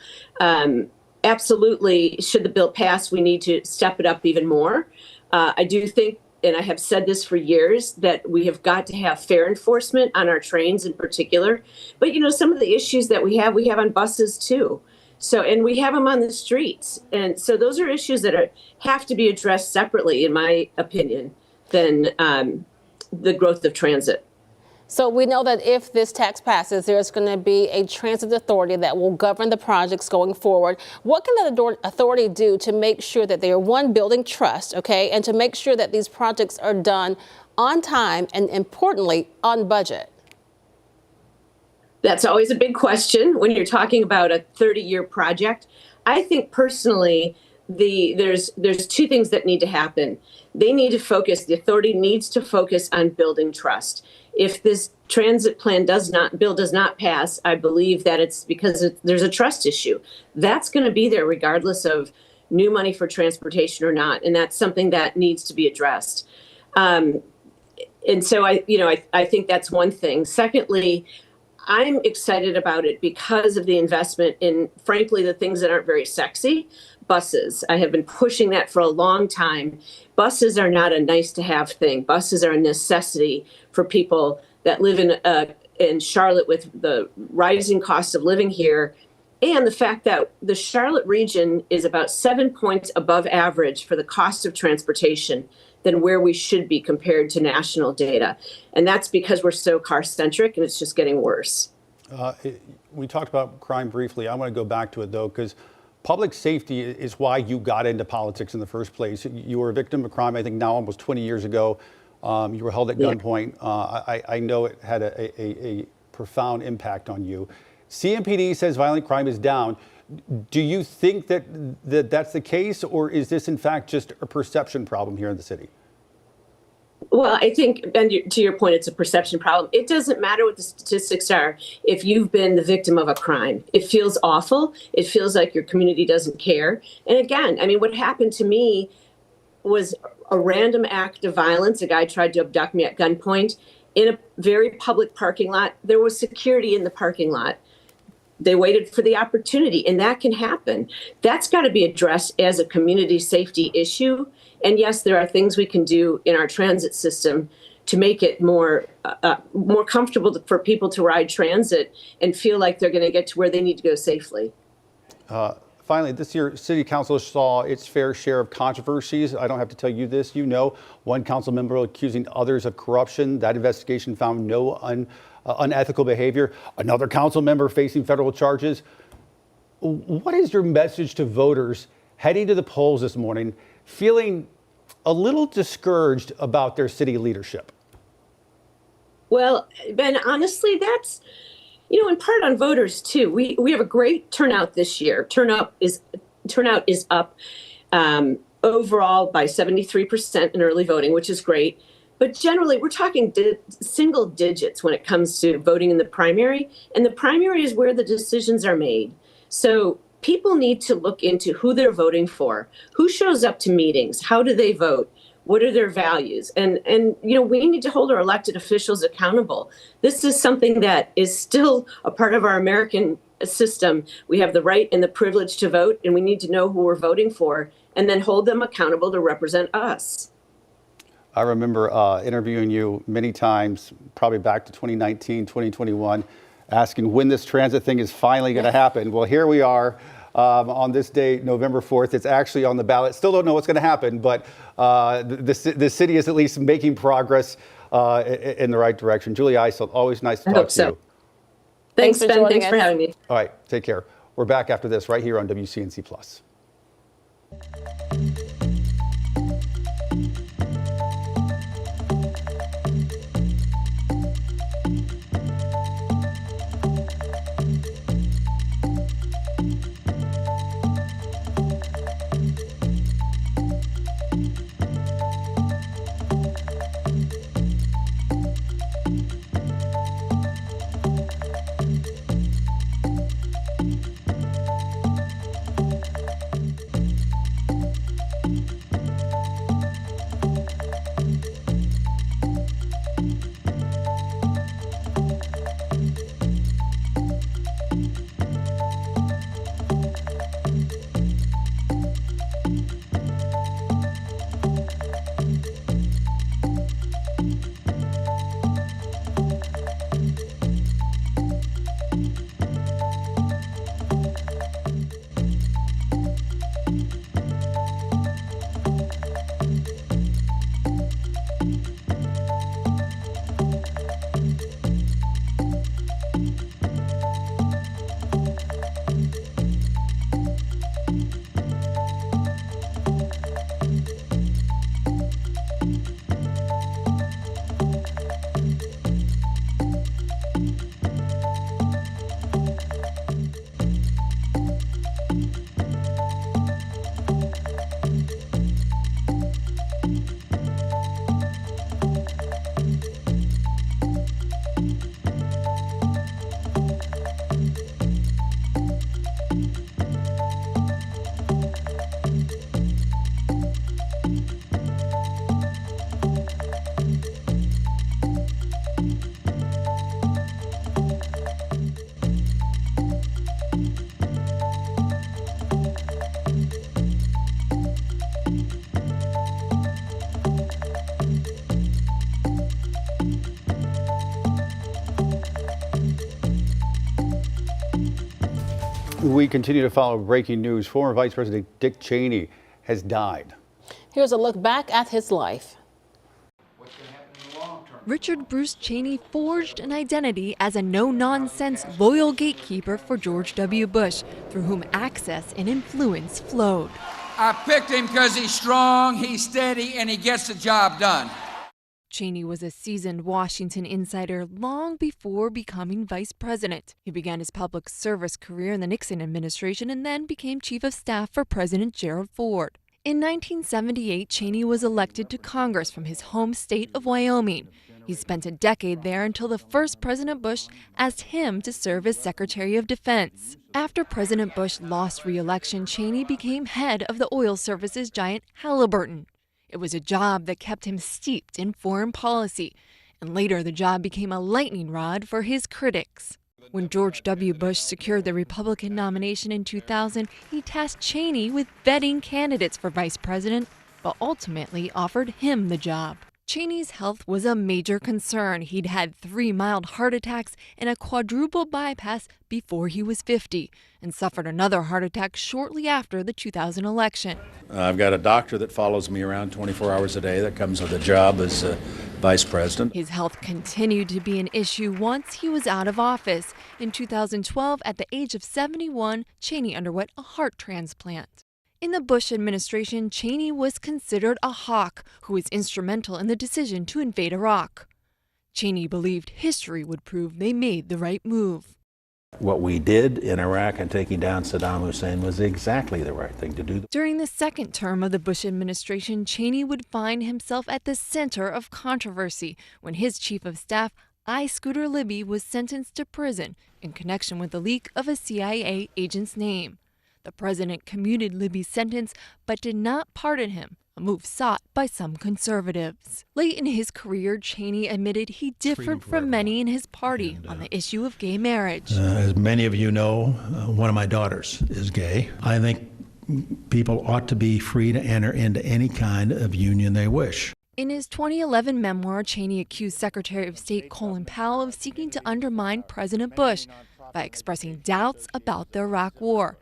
P: Absolutely, should the bill pass, we need to step it up even more. I do think, and I have said this for years, that we have got to have fair enforcement on our trains in particular. But some of the issues that we have on buses too. And we have them on the streets. And so those are issues that have to be addressed separately, in my opinion, than the growth of transit.
C: So we know that if this tax passes, there's going to be a transit authority that will govern the projects going forward. What can that authority do to make sure that they are, one, building trust, okay, and to make sure that these projects are done on time and, importantly, on budget?
P: That's always a big question when you're talking about a 30-year project. I think personally, there's two things that need to happen. They need to focus, the authority needs to focus on building trust. If this transit plan bill does not pass, I believe that it's because there's a trust issue. That's going to be there regardless of new money for transportation or not. And that's something that needs to be addressed. And so I think that's one thing. Secondly, I'm excited about it because of the investment in, frankly, the things that aren't very sexy. Buses. I have been pushing that for a long time. Buses are not a nice to have thing. Buses are a necessity for people that live in Charlotte with the rising cost of living here, and the fact that the Charlotte region is about 7 points above average for the cost of transportation than where we should be compared to national data. And that's because we're so car-centric, and it's just getting worse.
A: We talked about crime briefly. I want to go back to it, though, because public safety is why you got into politics in the first place. You were a victim of crime, I think now almost 20 years ago. You were held at gunpoint. I know it had a profound impact on you. CMPD says violent crime is down. Do you think that's the case, or is this in fact just a perception problem here in the city?
P: Well, I think, and to your point, it's a perception problem. It doesn't matter what the statistics are if you've been the victim of a crime. It feels awful. It feels like your community doesn't care. And again, I mean, what happened to me was a random act of violence. A guy tried to abduct me at gunpoint in a very public parking lot. There was security in the parking lot. They waited for the opportunity, and that can happen. That's got to be addressed as a community safety issue. And yes, there are things we can do in our transit system to make it more comfortable for people to ride transit and feel like they're going to get to where they need to go safely.
A: Finally, this year, City Council saw its fair share of controversies. I don't have to tell you this. You know, one council member accusing others of corruption. That investigation found no unethical behavior. Another council member facing federal charges. What is your message to voters heading to the polls this morning, feeling a little discouraged about their city leadership?
P: Well, Ben, honestly, that's, in part on voters too. We have a great turnout this year. Turnout is up overall by 73% in early voting, which is great. But generally, we're talking single digits when it comes to voting in the primary. And the primary is where the decisions are made. So people need to look into who they're voting for, who shows up to meetings, how do they vote, what are their values, and we need to hold our elected officials accountable. This is something that is still a part of our American system. We have the right and the privilege to vote, and we need to know who we're voting for and then hold them accountable to represent us.
A: I remember interviewing you many times, probably back to 2019, 2021, asking when this transit thing is finally going to happen. Well, here we are on this day, November 4th. It's actually on the ballot. Still don't know what's going to happen, but the city is at least making progress in the right direction. Julie Eisel, always nice to talk to you.
P: Thanks, Ben. Thanks for having me.
A: All right, take care. We're back after this right here on WCNC Plus. We continue to follow breaking news. Former Vice President Dick Cheney has died.
C: Here's a look back at his life.
Q: Richard Bruce Cheney forged an identity as a no-nonsense, loyal gatekeeper for George W. Bush, through whom access and influence flowed.
R: I picked him because he's strong, he's steady, and he gets the job done.
Q: Cheney was a seasoned Washington insider long before becoming vice president. He began his public service career in the Nixon administration and then became chief of staff for President Gerald Ford. In 1978, Cheney was elected to Congress from his home state of Wyoming. He spent a decade there until the first President Bush asked him to serve as Secretary of Defense. After President Bush lost re-election, Cheney became head of the oil services giant Halliburton. It was a job that kept him steeped in foreign policy, and later the job became a lightning rod for his critics. When George W. Bush secured the Republican nomination in 2000, he tasked Cheney with vetting candidates for vice president, but ultimately offered him the job. Cheney's health was a major concern. He'd had 3 mild heart attacks and a quadruple bypass before he was 50, and suffered another heart attack shortly after the 2000 election.
S: I've got a doctor that follows me around 24 hours a day that comes with a job as vice president.
Q: His health continued to be an issue once he was out of office. In 2012, at the age of 71, Cheney underwent a heart transplant. In the Bush administration, Cheney was considered a hawk who was instrumental in the decision to invade Iraq. Cheney believed history would prove they made the right move.
S: What we did in Iraq and taking down Saddam Hussein was exactly the right thing to do.
Q: During the second term of the Bush administration, Cheney would find himself at the center of controversy when his chief of staff, I. Scooter Libby, was sentenced to prison in connection with the leak of a CIA agent's name. The president commuted Libby's sentence but did not pardon him, a move sought by some conservatives. Late in his career, Cheney admitted he differed from many in his party on the issue of gay marriage.
S: As many of you know, one of my daughters is gay. I think people ought to be free to enter into any kind of union they wish.
Q: In his 2011 memoir, Cheney accused Secretary of State Colin Powell of seeking to undermine President Bush by expressing doubts about the Iraq War.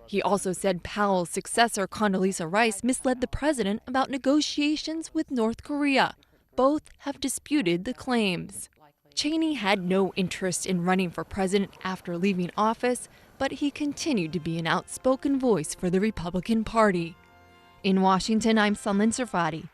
Q: He also said Powell's successor, Condoleezza Rice, misled the president about negotiations with North Korea. Both have disputed the claims. Cheney had no interest in running for president after leaving office, but he continued to be an outspoken voice for the Republican Party. In Washington, I'm Salman Sarfati.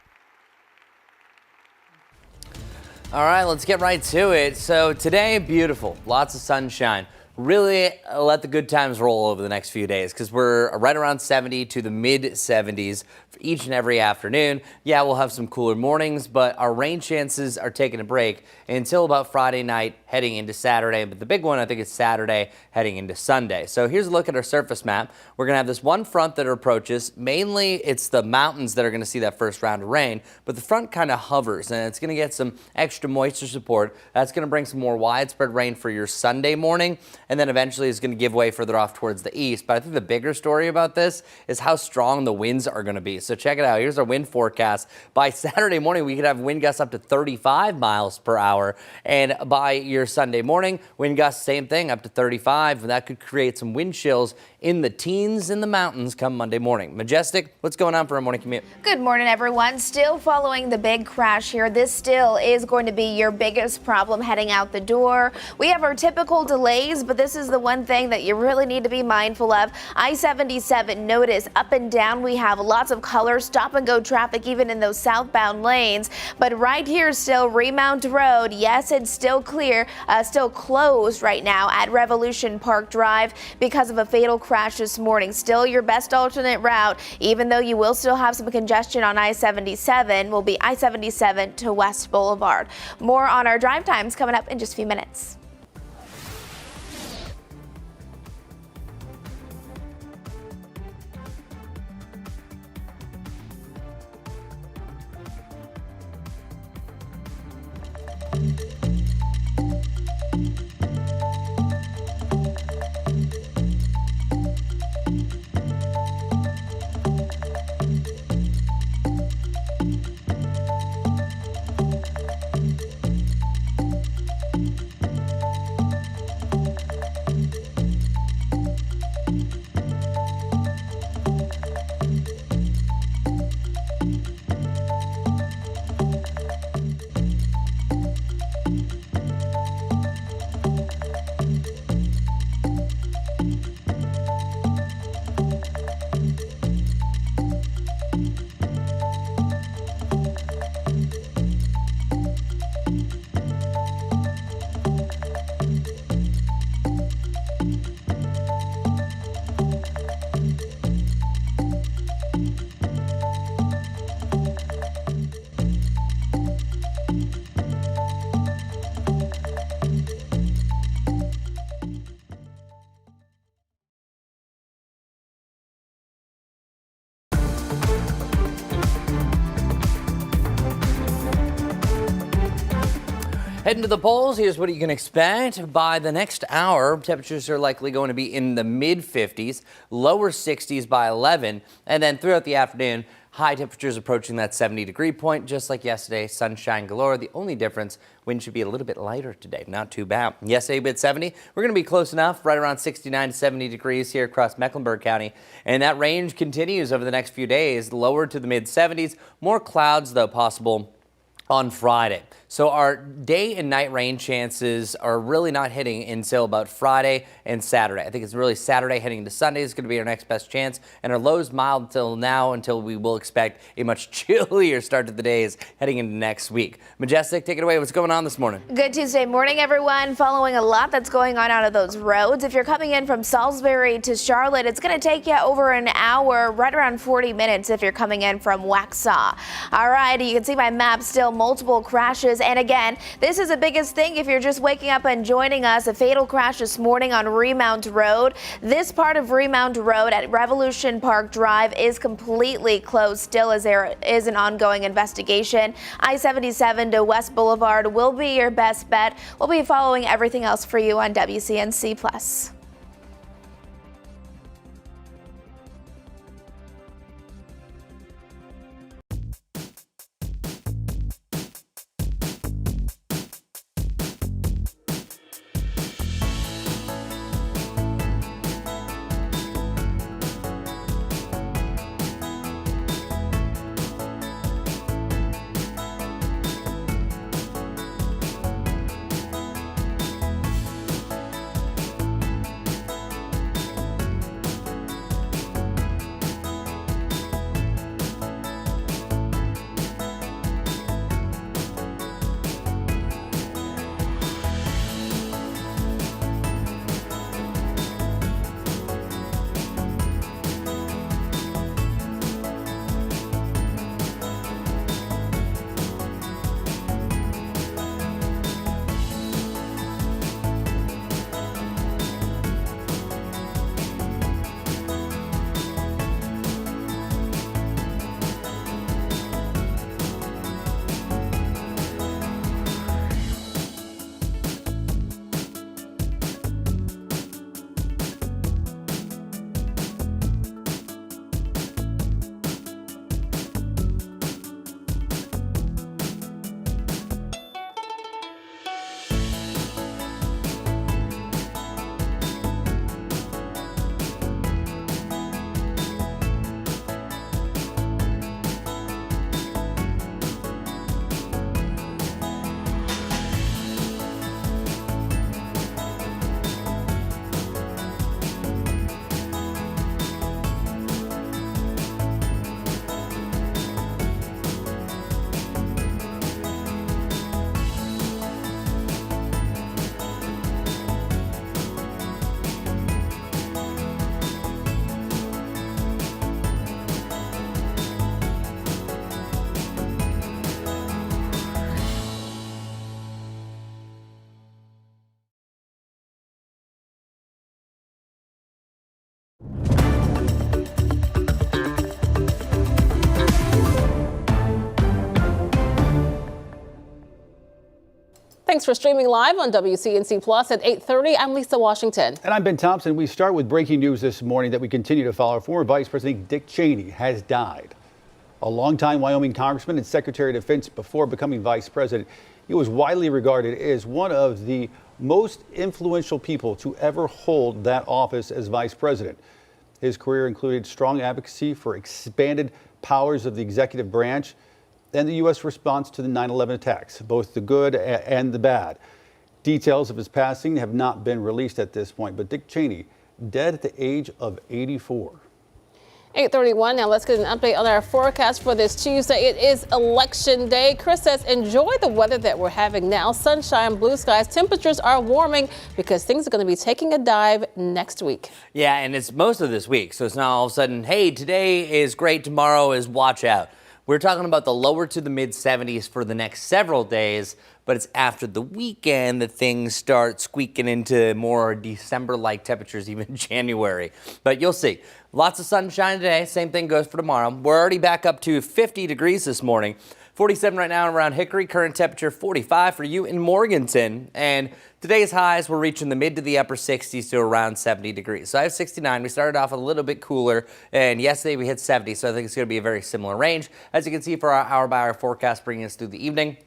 G: All right, let's get right to it. So today, beautiful, lots of sunshine. Really let the good times roll over the next few days because we're right around 70 to the mid 70s for each and every afternoon. Yeah, we'll have some cooler mornings, but our rain chances are taking a break until about Friday night heading into Saturday. But the big one, I think, is Saturday heading into Sunday. So here's a look at our surface map. We're going to have this one front that approaches. Mainly, it's the mountains that are going to see that first round of rain, but the front kind of hovers and it's going to get some extra moisture support. That's going to bring some more widespread rain for your Sunday morning. And then eventually it's going to give way further off towards the east. But I think the bigger story about this is how strong the winds are going to be. So check it out. Here's our wind forecast. By Saturday morning, we could have wind gusts up to 35 miles per hour. And by your Sunday morning, wind gusts, same thing, up to 35. And that could create some wind chills in the teens in the mountains come Monday morning. Majestic, what's going on for our morning commute?
F: Good morning, everyone. Still following the big crash here. This still is going to be your biggest problem heading out the door. We have our typical delays, but this is the one thing that you really need to be mindful of. I-77, notice up and down we have lots of color stop and go traffic even in those southbound lanes. But right here still Remount Road, yes, it's still clear, still closed right now at Revolution Park Drive because of a fatal crash this morning. Still your best alternate route, even though you will still have some congestion on I-77, will be I-77 to West Boulevard. More on our drive times coming up in just a few minutes.
G: Heading to the polls, here's what you can expect. By the next hour, temperatures are likely going to be in the mid 50s, lower 60s by 11, and then throughout the afternoon, high temperatures approaching that 70-degree point, just like yesterday, sunshine galore. The only difference, wind should be a little bit lighter today, not too bad. Yesterday, mid 70, we're going to be close enough, right around 69 to 70 degrees here across Mecklenburg County, and that range continues over the next few days, lower to the mid 70s, more clouds though possible on Friday. So our day and night rain chances are really not hitting until about Friday and Saturday. I think it's really Saturday heading into Sunday is going to be our next best chance. And our lows mild until now, until we will expect a much chillier start to the days heading into next week. Majestic, take it away. What's going on this morning?
F: Good Tuesday morning, everyone. Following a lot that's going on out of those roads. If you're coming in from Salisbury to Charlotte, it's going to take you over an hour, right around 40 minutes if you're coming in from Waxhaw. All right, you can see my map still multiple crashes. And again, this is the biggest thing if you're just waking up and joining us. A fatal crash this morning on Remount Road. This part of Remount Road at Revolution Park Drive is completely closed still as there is an ongoing investigation. I-77 to West Boulevard will be your best bet. We'll be following everything else for you on WCNC Plus.
C: Thanks for streaming live on WCNC Plus at 8:30. I'm Lisa Washington.
A: And I'm Ben Thompson. We start with breaking news this morning that we continue to follow. Former Vice President Dick Cheney has died. A longtime Wyoming congressman and Secretary of Defense before becoming vice president. He was widely regarded as one of the most influential people to ever hold that office as vice president. His career included strong advocacy for expanded powers of the executive branch and the U.S. response to the 9/11 attacks, both the good and the bad. Details of his passing have not been released at this point, but Dick Cheney, dead at the age of 84.
C: 8:31. Now let's get an update on our forecast for this Tuesday. It is election day. Chris says enjoy the weather that we're having now. Sunshine, blue skies. Temperatures are warming because things are going to be taking a dive next week.
G: Yeah, and it's most of this week. So it's not all of a sudden, hey, today is great, tomorrow is watch out. We're talking about the lower to the mid 70s for the next several days, but it's after the weekend that things start squeaking into more December-like temperatures, even January. But you'll see. Lots of sunshine today. Same thing goes for tomorrow. We're already back up to 50 degrees this morning. 47 right now around Hickory. Current temperature 45 for you in Morganton. And today's highs, we're reaching the mid to the upper 60s to around 70 degrees. So I have 69. We started off a little bit cooler, and yesterday we hit 70, so I think it's going to be a very similar range. As you can see for our hour-by-hour forecast bringing us through the evening,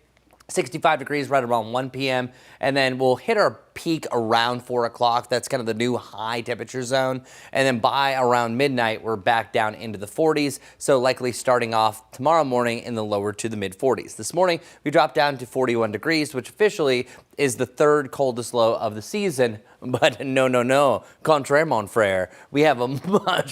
G: 65 degrees right around 1 p.m., and then we'll hit our peak around 4 o'clock. That's kind of the new high temperature zone. And then by around midnight, we're back down into the 40s. So likely starting off tomorrow morning in the lower to the mid 40s. This morning, we dropped down to 41 degrees, which officially is the third coldest low of the season. But no, contraire, mon frere. We have a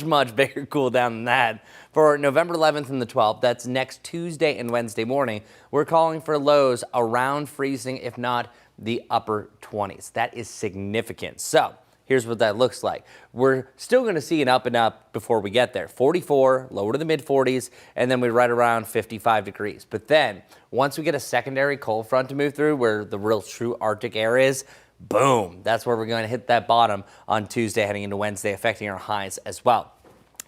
G: much bigger cool down than that. For November 11th and the 12th, that's next Tuesday and Wednesday morning, we're calling for lows around freezing, if not the upper 20s. That is significant. So here's what that looks like. We're still going to see an up and up before we get there. 44, lower to the mid 40s, and then we're right around 55 degrees. But then once we get a secondary cold front to move through where the real true Arctic air is, boom, that's where we're going to hit that bottom on Tuesday heading into Wednesday, affecting our highs as well.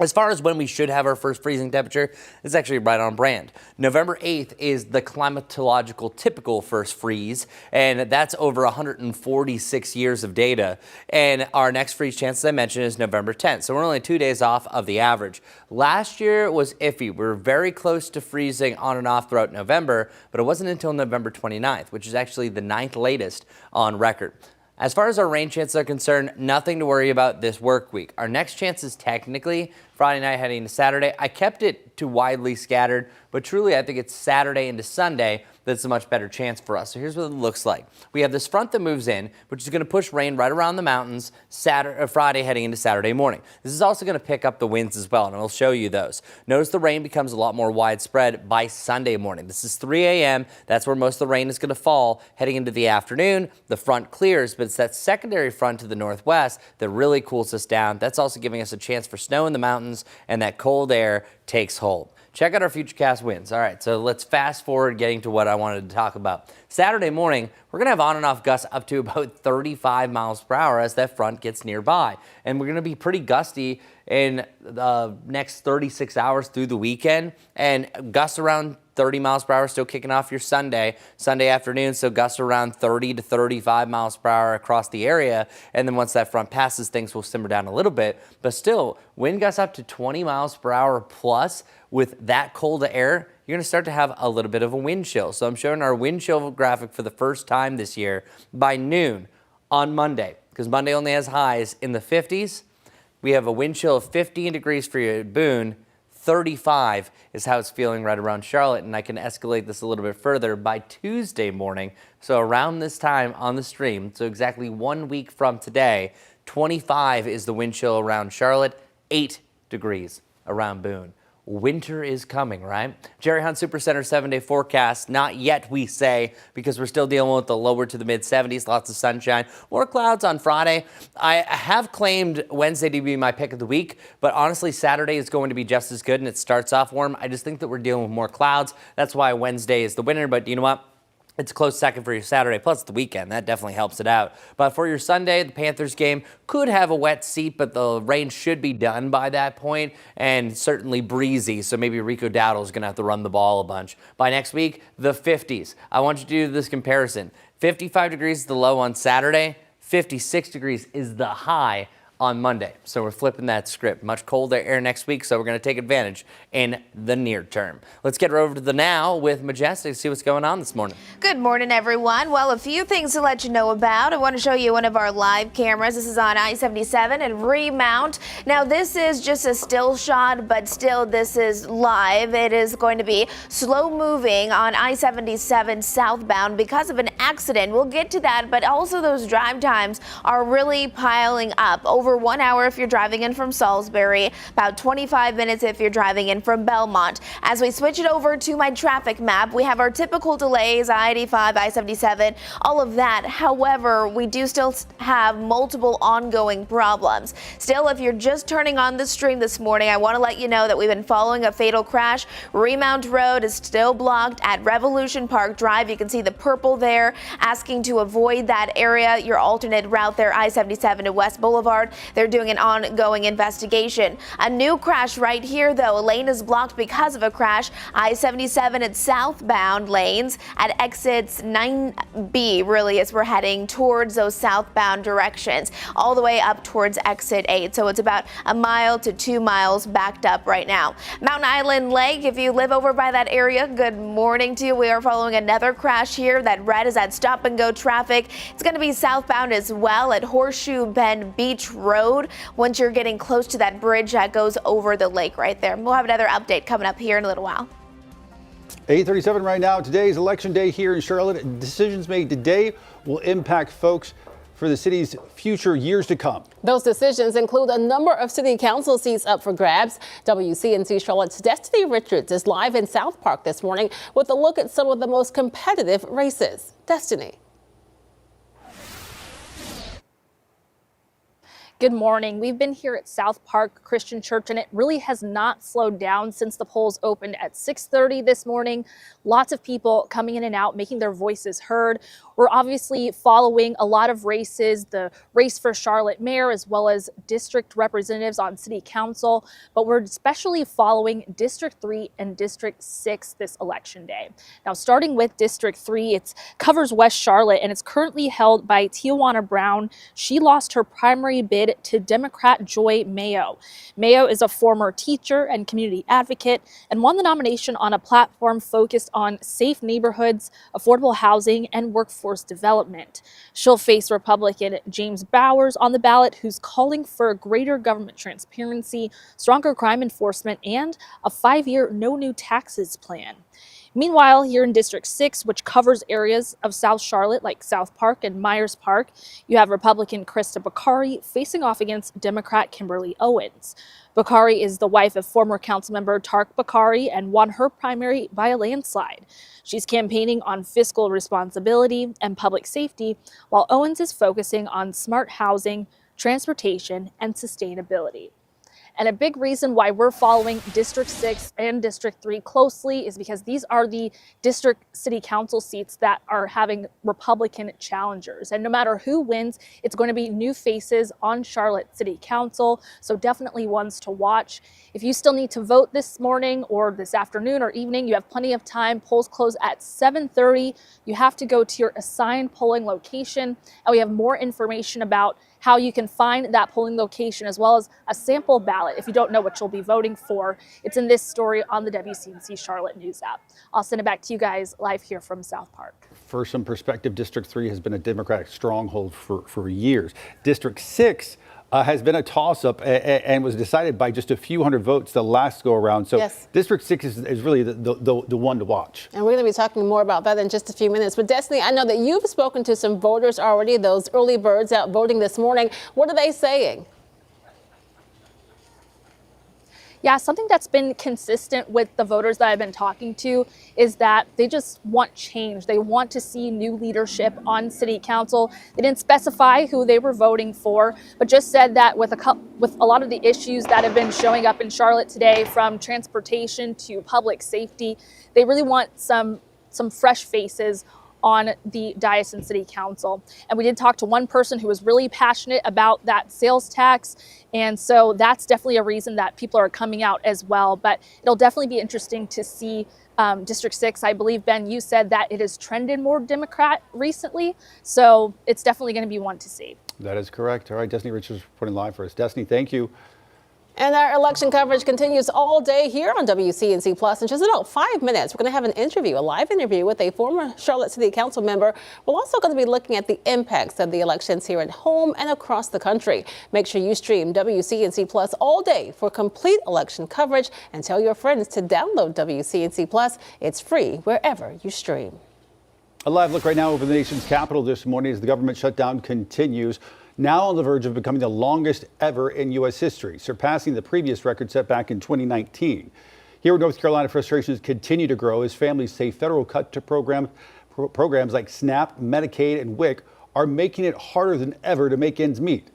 G: As far as when we should have our first freezing temperature, it's actually right on brand. November 8th is the climatological typical first freeze, and that's over 146 years of data. And our next freeze chance, as I mentioned, is November 10th. So we're only 2 days off of the average. Last year was iffy. We were very close to freezing on and off throughout November, but it wasn't until November 29th, which is actually the 9th latest on record. As far as our rain chances are concerned, nothing to worry about this work week. Our next chance is technically Friday night heading into Saturday. I kept it to widely scattered, but truly I think it's Saturday into Sunday that's a much better chance for us. So here's what it looks like. We have this front that moves in, which is going to push rain right around the mountains Friday heading into Saturday morning. This is also going to pick up the winds as well, and I'll show you those. Notice the rain becomes a lot more widespread by Sunday morning. This is 3 a.m. That's where most of the rain is going to fall. Heading into the afternoon, the front clears, but it's that secondary front to the northwest that really cools us down. That's also giving us a chance for snow in the mountains, and that cold air takes hold. Check out our Futurecast winds. All right, so let's fast forward getting to what I wanted to talk about. Saturday morning, we're going to have on and off gusts up to about 35 miles per hour as that front gets nearby. And we're going to be pretty gusty in the next 36 hours through the weekend. And gusts around 30 miles per hour still kicking off your Sunday afternoon. So gusts around 30 to 35 miles per hour across the area. And then once that front passes, things will simmer down a little bit. But still, wind gusts up to 20 miles per hour plus with that cold air, you're going to start to have a little bit of a wind chill. So I'm showing our wind chill graphic for the first time this year by noon on Monday, because Monday only has highs in the 50s. We have a wind chill of 15 degrees for you at Boone. 35 is how it's feeling right around Charlotte, and I can escalate this a little bit further by Tuesday morning. So around this time on the stream, so exactly 1 week from today, 25 is the wind chill around Charlotte, 8 degrees around Boone. Winter is coming, right? Jerry Hunt Supercenter 7-day forecast. Not yet, we say, because we're still dealing with the lower to the mid 70s, lots of sunshine. More clouds on Friday. I have claimed Wednesday to be my pick of the week, but honestly, Saturday is going to be just as good, and it starts off warm. I just think that we're dealing with more clouds. That's why Wednesday is the winner, but you know what? It's a close second for your Saturday, plus the weekend. That definitely helps it out. But for your Sunday, the Panthers game could have a wet seat, but the rain should be done by that point, and certainly breezy, so maybe Rico Dowdle's going to have to run the ball a bunch. By next week, the 50s. I want you to do this comparison. 55 degrees is the low on Saturday. 56 degrees is the high on Monday. So we're flipping that script. Much colder air next week, so we're going to take advantage in the near term. Let's get over to the now with Majestic to see what's going on this morning.
F: Good morning, everyone. Well, a few things to let you know about. I want to show you one of our live cameras. This is on I-77 and Remount. Now, this is just a still shot, but still this is live. It is going to be slow moving on I-77 southbound because of an accident. We'll get to that, but also those drive times are really piling up. Over 1 hour if you're driving in from Salisbury, about 25 minutes if you're driving in from Belmont. As we switch it over to my traffic map, we have our typical delays, I-85, I-77, all of that. However, we do still have multiple ongoing problems. Still, if you're just turning on the stream this morning, I want to let you know that we've been following a fatal crash. Remount Road is still blocked at Revolution Park Drive. You can see the purple there, asking to avoid that area. Your alternate route there, I-77 to West Boulevard. They're doing an ongoing investigation. A new crash right here, though. A lane is blocked because of a crash. I-77 at southbound lanes at exits 9B, really, as we're heading towards those southbound directions, all the way up towards exit 8. So it's about a mile to 2 miles backed up right now. Mountain Island Lake, if you live over by that area, good morning to you. We are following another crash here. That red is at stop and go traffic. It's going to be southbound as well at Horseshoe Bend Beach Road once you're getting close to that bridge that goes over the lake right there. We'll have another update coming up here in a little while.
A: 8:37 right now. Today's election day here in Charlotte. Decisions made today will impact folks for the city's future years to come.
C: Those decisions include a number of city council seats up for grabs. WCNC Charlotte's Destiny Richards is live in South Park this morning with a look at some of the most competitive races. Destiny.
E: Good morning. We've been here at South Park Christian Church, and it really has not slowed down since the polls opened at 6:30 this morning. Lots of people coming in and out, making their voices heard. We're obviously following a lot of races, the race for Charlotte mayor, as well as district representatives on city council, but we're especially following District 3 and District 6 this election day. Now, starting with District 3, it covers West Charlotte, and it's currently held by Tijuana Brown. She lost her primary bid to Democrat Joy Mayo. Mayo is a former teacher and community advocate and won the nomination on a platform focused on safe neighborhoods, affordable housing, and workforce development. She'll face Republican James Bowers on the ballot, who's calling for greater government transparency, stronger crime enforcement, and a 5-year no new taxes plan. Meanwhile, here in District 6, which covers areas of South Charlotte like South Park and Myers Park, you have Republican Krista Bakari facing off against Democrat Kimberly Owens. Bakari is the wife of former councilmember Tark Bakari and won her primary by a landslide. She's campaigning on fiscal responsibility and public safety, while Owens is focusing on smart housing, transportation, and sustainability. And a big reason why we're following District 6 and District 3 closely is because these are the district city council seats that are having Republican challengers. And no matter who wins, it's going to be new faces on Charlotte City Council. So definitely ones to watch. If you still need to vote this morning or this afternoon or evening, you have plenty of time. Polls close at 7:30. You have to go to your assigned polling location. And we have more information about how you can find that polling location, as well as a sample ballot if you don't know what you'll be voting for. It's in this story on the WCNC Charlotte News app. I'll send it back to you guys live here from South Park.
A: For some perspective, District 3 has been a Democratic stronghold for years. District 6 has been a toss-up and was decided by just a few hundred votes the last go around. So yes. District 6 is really the one to watch.
C: And we're going to be talking more about that in just a few minutes. But Destiny, I know that you've spoken to some voters already, those early birds out voting this morning. What are they saying?
E: Yeah, something that's been consistent with the voters that I've been talking to is that they just want change. They want to see new leadership on city council. They didn't specify who they were voting for, but just said that with a lot of the issues that have been showing up in Charlotte today, from transportation to public safety, they really want some fresh faces on the diocesan city council. And we did talk to one person who was really passionate about that sales tax. And so that's definitely a reason that people are coming out as well. But it'll definitely be interesting to see District 6. I believe, Ben, you said that it has trended more Democrat recently. So it's definitely going to be one to see.
A: That is correct. All right, Destiny Richards reporting live for us. Destiny, thank you.
C: And our election coverage continues all day here on WCNC Plus. In just about 5 minutes, we're going to have an interview, a live interview with a former Charlotte City Council member. We're also going to be looking at the impacts of the elections here at home and across the country. Make sure you stream WCNC Plus all day for complete election coverage, and tell your friends to download WCNC Plus. It's free wherever you stream.
A: A live look right now over the nation's capital this morning as the government shutdown continues. Now on the verge of becoming the longest ever in U.S. history, surpassing the previous record set back in 2019. Here in North Carolina, frustrations continue to grow as families say federal cut to programs like SNAP, Medicaid, and WIC are making it harder than ever to make ends meet.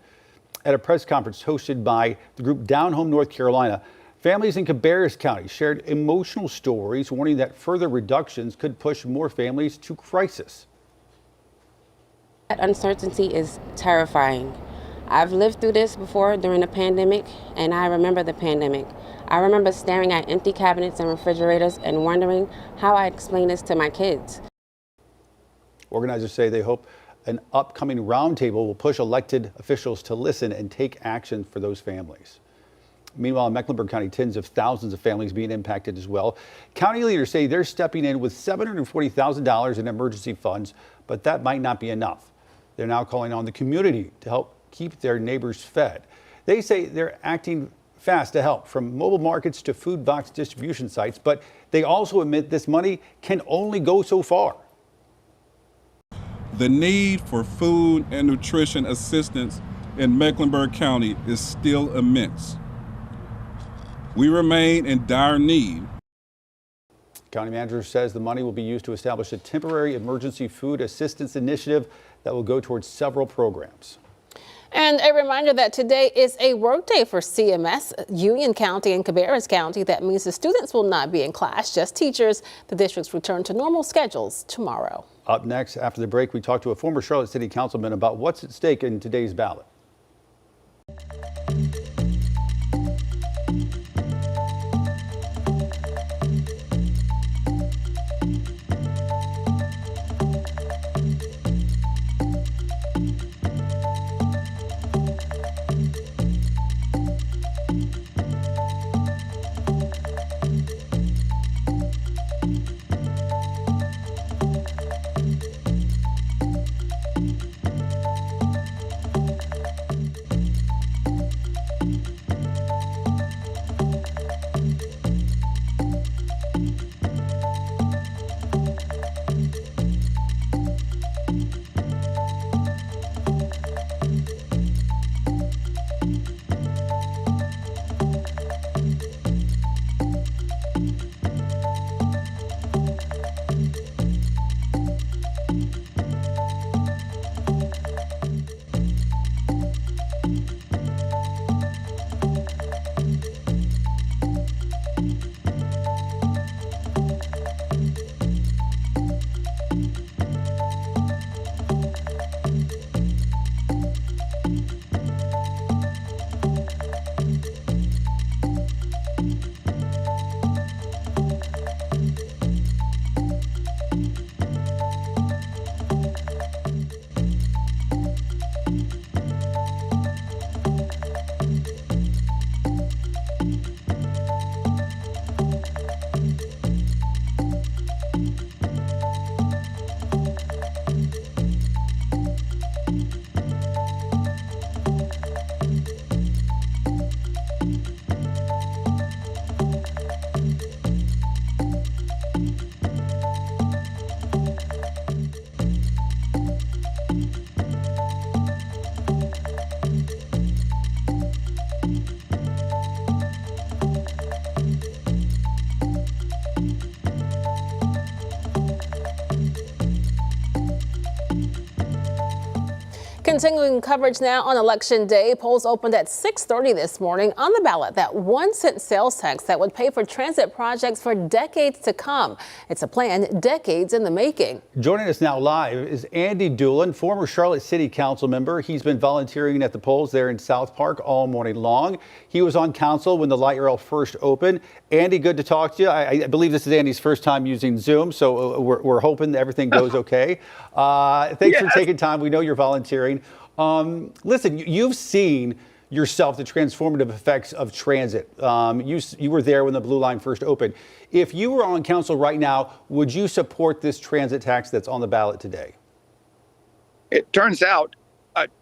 A: At a press conference hosted by the group Down Home North Carolina, families in Cabarrus County shared emotional stories warning that further reductions could push more families to crisis.
T: That uncertainty is terrifying.
I: I've lived through this before during the pandemic, and I remember the pandemic. I remember staring at empty cabinets and refrigerators and wondering how I'd explain this to my kids.
A: Organizers say they hope an upcoming roundtable will push elected officials to listen and take action for those families. Meanwhile, in Mecklenburg County, tens of thousands of families being impacted as well. County leaders say they're stepping in with $740,000 in emergency funds, but that might not be enough. They're now calling on the community to help keep their neighbors fed. They say they're acting fast to help, from mobile markets to food box distribution sites, but they also admit this money can only go so far.
T: The need for food and nutrition assistance in Mecklenburg County is still immense. We remain in dire need.
A: County manager says the money will be used to establish a temporary emergency food assistance initiative that will go towards several programs.
C: And a reminder that today is a work day for CMS, Union County and Cabarrus County. That means the students will not be in class, just teachers. The districts return to normal schedules tomorrow.
A: Up next, after the break, we talk to a former Charlotte City Councilman about what's at stake in today's ballot.
C: Continuing coverage now on Election Day. Polls opened at 6:30 this morning. On the ballot, that 1-cent sales tax that would pay for transit projects for decades to come. It's a plan decades in the making.
A: Joining us now live is Andy Doolin, former Charlotte City Council member. He's been volunteering at the polls there in South Park all morning long. He was on council when the light rail first opened. Andy, good to talk to you. I believe this is Andy's first time using Zoom, so we're hoping that everything goes okay. Thanks for taking time. We know you're volunteering. Listen, you've seen yourself the transformative effects of transit. You were there when the Blue Line first opened. If you were on council right now, would you support this transit tax that's on the ballot today?
U: It turns out,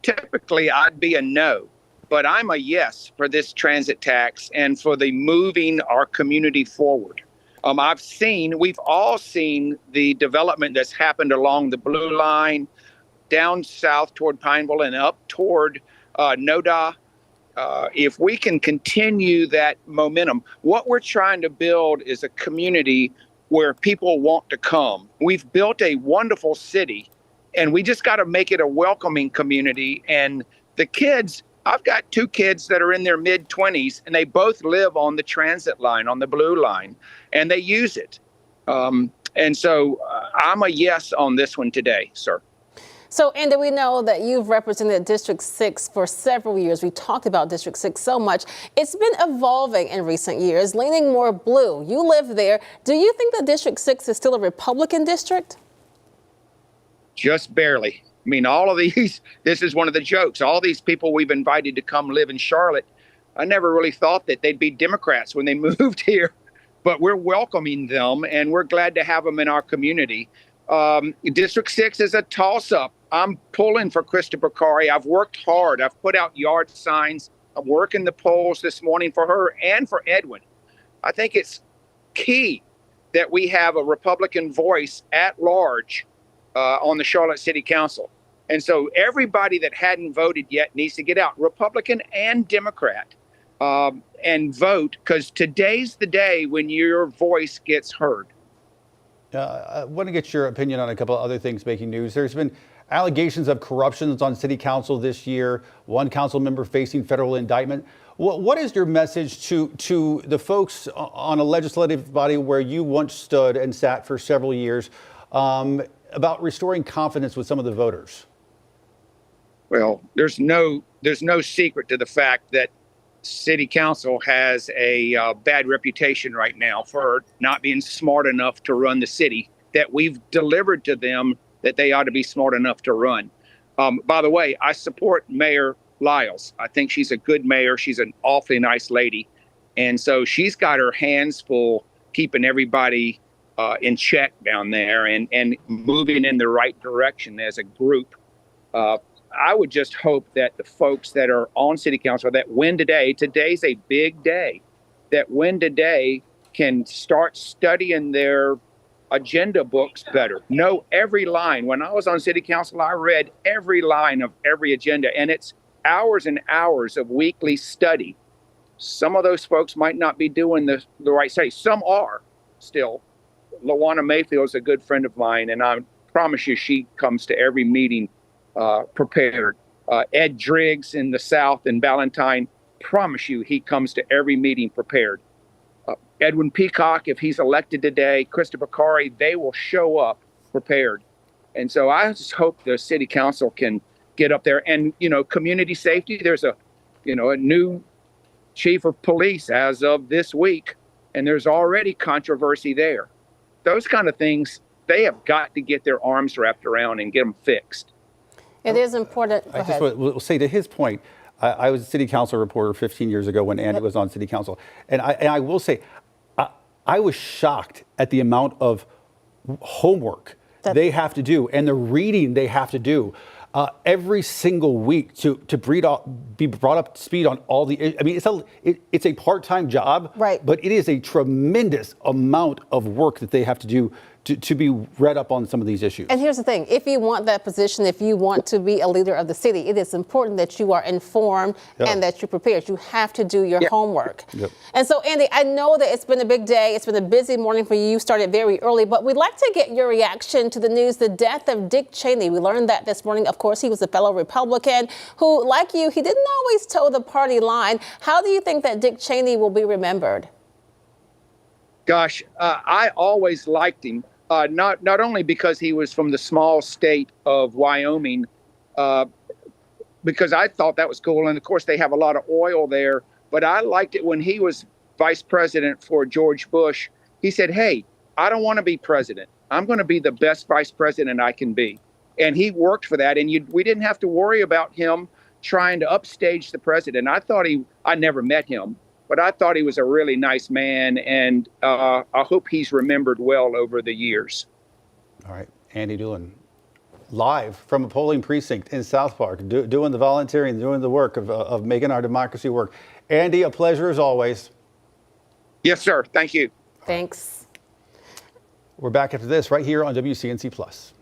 U: typically I'd be a no, but I'm a yes for this transit tax and for the moving our community forward. We've all seen the development that's happened along the Blue Line, down south toward Pineville and up toward NODA. If we can continue that momentum, what we're trying to build is a community where people want to come. We've built a wonderful city, and we just got to make it a welcoming community. And the kids, I've got 2 kids that are in their mid-20s, and they both live on the transit line, on the Blue Line, and they use it. And so I'm a yes on this one today, sir.
C: So, Andy, we know that you've represented District 6 for several years. We talked about District 6 so much. It's been evolving in recent years, leaning more blue. You live there. Do you think that District 6 is still a Republican district?
U: Just barely. I mean, all of these, this is one of the jokes. All these people we've invited to come live in Charlotte, I never really thought that they'd be Democrats when they moved here, but we're welcoming them and we're glad to have them in our community. District 6 is a toss-up. I'm pulling for Christopher Bakari. I've worked hard. I've put out yard signs. I'm working the polls this morning for her and for Edwin. I think it's key that we have a Republican voice at large on the Charlotte City Council. And so everybody that hadn't voted yet needs to get out, Republican and Democrat, and vote, because today's the day when your voice gets heard.
A: I want to get your opinion on a couple of other things making news. There's been allegations of corruptions on city council this year, one council member facing federal indictment. What is your message to the folks on a legislative body where you once stood and sat for several years about restoring confidence with some of the voters?
U: Well, there's no secret to the fact that city council has a bad reputation right now for not being smart enough to run the city that we've delivered to them that they ought to be smart enough to run. By the way, I support Mayor Lyles. I think she's a good mayor. She's an awfully nice lady. And so she's got her hands full keeping everybody in check down there and moving in the right direction as a group. I would just hope that the folks that are on city council that win today, today's a big day, that win today can start studying their agenda books better. Know every line. When I was on city council, I read every line of every agenda, and it's hours and hours of weekly study. Some of those folks might not be doing the right study. Some are still. Lawana Mayfield is a good friend of mine, and I promise you she comes to every meeting prepared. Ed Driggs in the South and Valentine, promise you he comes to every meeting prepared. Edwin Peacock, if he's elected today, Christopher Bakari, they will show up prepared. And so I just hope the city council can get up there. And, community safety, there's a new chief of police as of this week, and there's already controversy there. Those kind of things, they have got to get their arms wrapped around and get them fixed.
C: It is important.
A: I just will say to his point, I was a city council reporter 15 years ago when Andy was on city council. And I will say, I was shocked at the amount of homework they have to do and the reading they have to do every single week to be brought up to speed on all the. I mean, it's a part-time job,
C: right?
A: But it is a tremendous amount of work that they have to do to be read up on some of these issues.
C: And here's the thing, if you want that position, if you want to be a leader of the city, it is important that you are informed and that you're prepared. You have to do your homework. And so, Andy, I know that it's been a big day. It's been a busy morning for you. You started very early, but we'd like to get your reaction to the news, the death of Dick Cheney. We learned that this morning. Of course, he was a fellow Republican who, like you, he didn't always toe the party line. How do you think that Dick Cheney will be remembered?
U: Gosh, I always liked him. Not only because he was from the small state of Wyoming, because I thought that was cool. And of course, they have a lot of oil there. But I liked it when he was vice president for George Bush. He said, hey, I don't want to be president. I'm going to be the best vice president I can be. And he worked for that. And we didn't have to worry about him trying to upstage the president. I never met him. But I thought he was a really nice man, and I hope he's remembered well over the years.
A: All right, Andy Doolin, live from a polling precinct in South Park, doing the volunteering, doing the work of making our democracy work. Andy, a pleasure as always.
U: Yes, sir. Thank you.
C: Thanks.
A: We're back after this right here on WCNC Plus.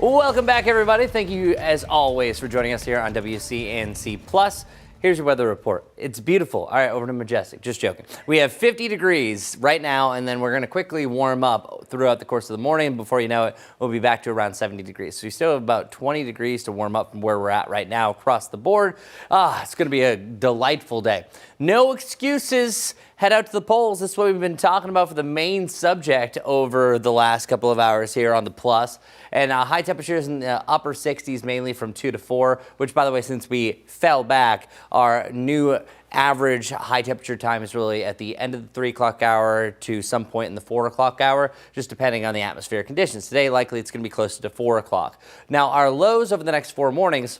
G: Welcome back, everybody. Thank you, as always, for joining us here on WCNC Plus. Here's your weather report. It's beautiful. All right, over to Majestic. Just joking. We have 50 degrees right now, and then we're going to quickly warm up throughout the course of the morning. Before you know it, we'll be back to around 70 degrees. So we still have about 20 degrees to warm up from where we're at right now across the board. It's going to be a delightful day. No excuses. Head out to the polls. That's what we've been talking about for the main subject over the last couple of hours here on the Plus. And high temperatures in the upper 60s, mainly from 2 to 4, which, by the way, since we fell back, our new average high temperature time is really at the end of the 3 o'clock hour to some point in the 4 o'clock hour, just depending on the atmospheric conditions. Today, likely it's going to be closer to 4 o'clock. Now, our lows over the next 4 mornings,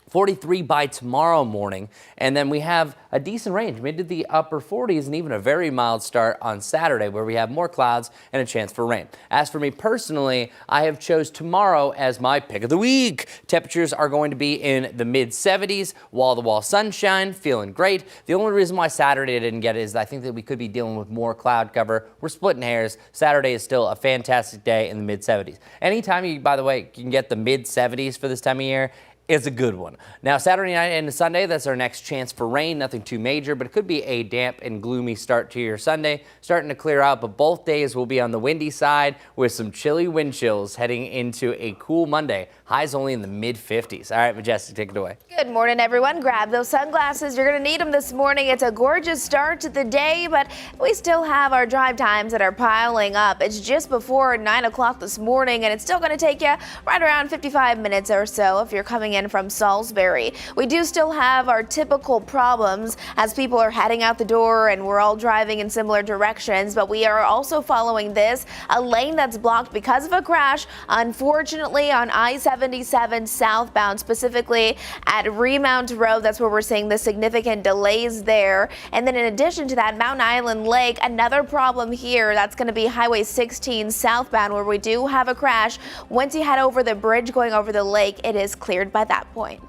G: 43 by tomorrow morning, and then we have a decent range, mid to the upper 40s, and even a very mild start on Saturday, where we have more clouds and a chance for rain. As for me personally, I have chose tomorrow as my pick of the week. Temperatures are going to be in the mid 70s, wall-to-wall sunshine, feeling great. The only reason why Saturday I didn't get it is I think that we could be dealing with more cloud cover. We're splitting hairs. Saturday is still a fantastic day in the mid 70s. Anytime you, by the way, can get the mid 70s for this time of year, it's a good one. Now, Saturday night and Sunday, that's our next chance for rain. Nothing too major, but it could be a damp and gloomy start to your Sunday. Starting to clear out, but both days will be on the windy side with some chilly wind chills heading into a cool Monday. Highs only in the mid 50s. All right, Majestic, take it away.
F: Good morning, everyone. Grab those sunglasses. You're going to need them this morning. It's a gorgeous start to the day, but we still have our drive times that are piling up. It's just before 9 o'clock this morning, and it's still going to take you right around 55 minutes or so if you're coming in from Salisbury. We do still have our typical problems as people are heading out the door and we're all driving in similar directions, but we are also following this, a lane that's blocked because of a crash, unfortunately, on I-77 southbound, specifically at Remount Road. That's where we're seeing the significant delays there. And then in addition to that, Mountain Island Lake, another problem here. That's going to be Highway 16 southbound, where we do have a crash. Once you head over the bridge going over the lake, it is cleared by that point.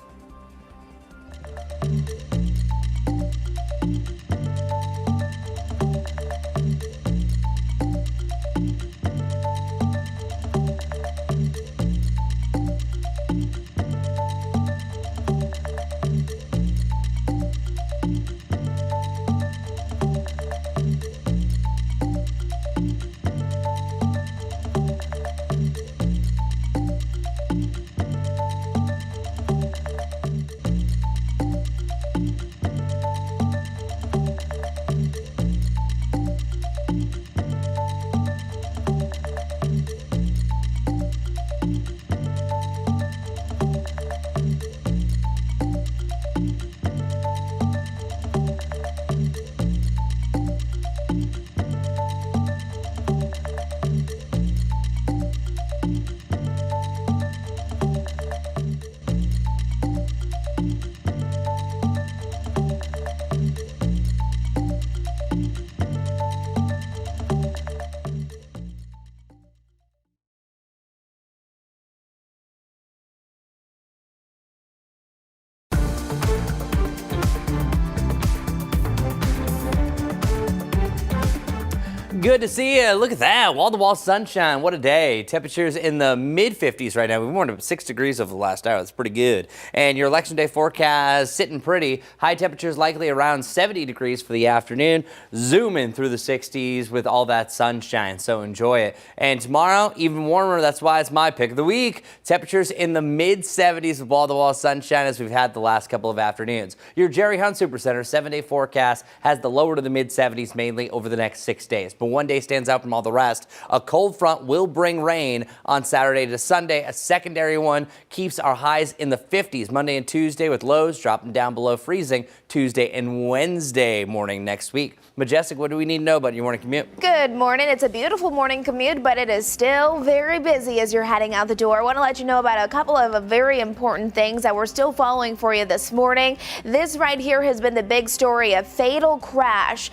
G: Good to see you. Look at that. Wall-to-wall sunshine. What a day. Temperatures in the mid-50s right now. We warmed up 6 degrees over the last hour. That's pretty good. And your election day forecast sitting pretty. High temperatures likely around 70 degrees for the afternoon. Zooming through the 60s with all that sunshine. So enjoy it. And tomorrow, even warmer. That's why it's my pick of the week. Temperatures in the mid-70s with wall-to-wall sunshine as we've had the last couple of afternoons. Your Jerry Hunt Supercenter 7-day forecast has the lower to the mid-70s mainly over the next 6 days. But one day stands out from all the rest. A cold front will bring rain on Saturday to Sunday. A secondary one keeps our highs in the 50s Monday and Tuesday, with lows dropping down below freezing Tuesday and Wednesday morning next week. Majestic, what do we need to know about your morning commute?
F: Good morning. It's a beautiful morning commute, but it is still very busy as you're heading out the door. I want to let you know about a couple of very important things that we're still following for you this morning. This right here has been the big story, a fatal crash.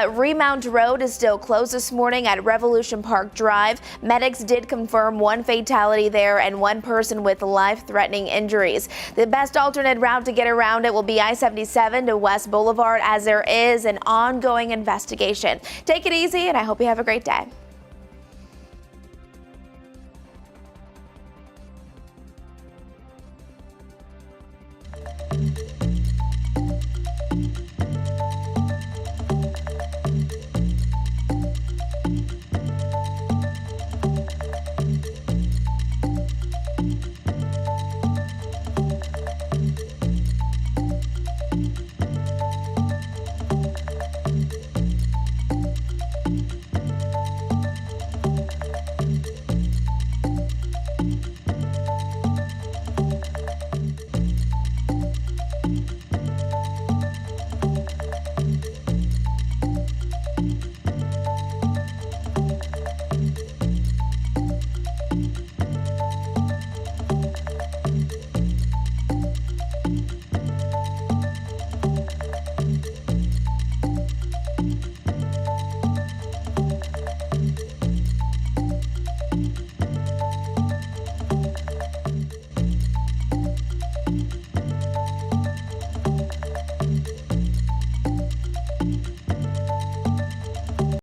F: Remount Road is still closed this morning at Revolution Park Drive. Medics did confirm one fatality there and one person with life-threatening injuries. The best alternate route to get around it will be I-77 to West Boulevard, as there is an ongoing investigation. Take it easy, and I hope you have a great day.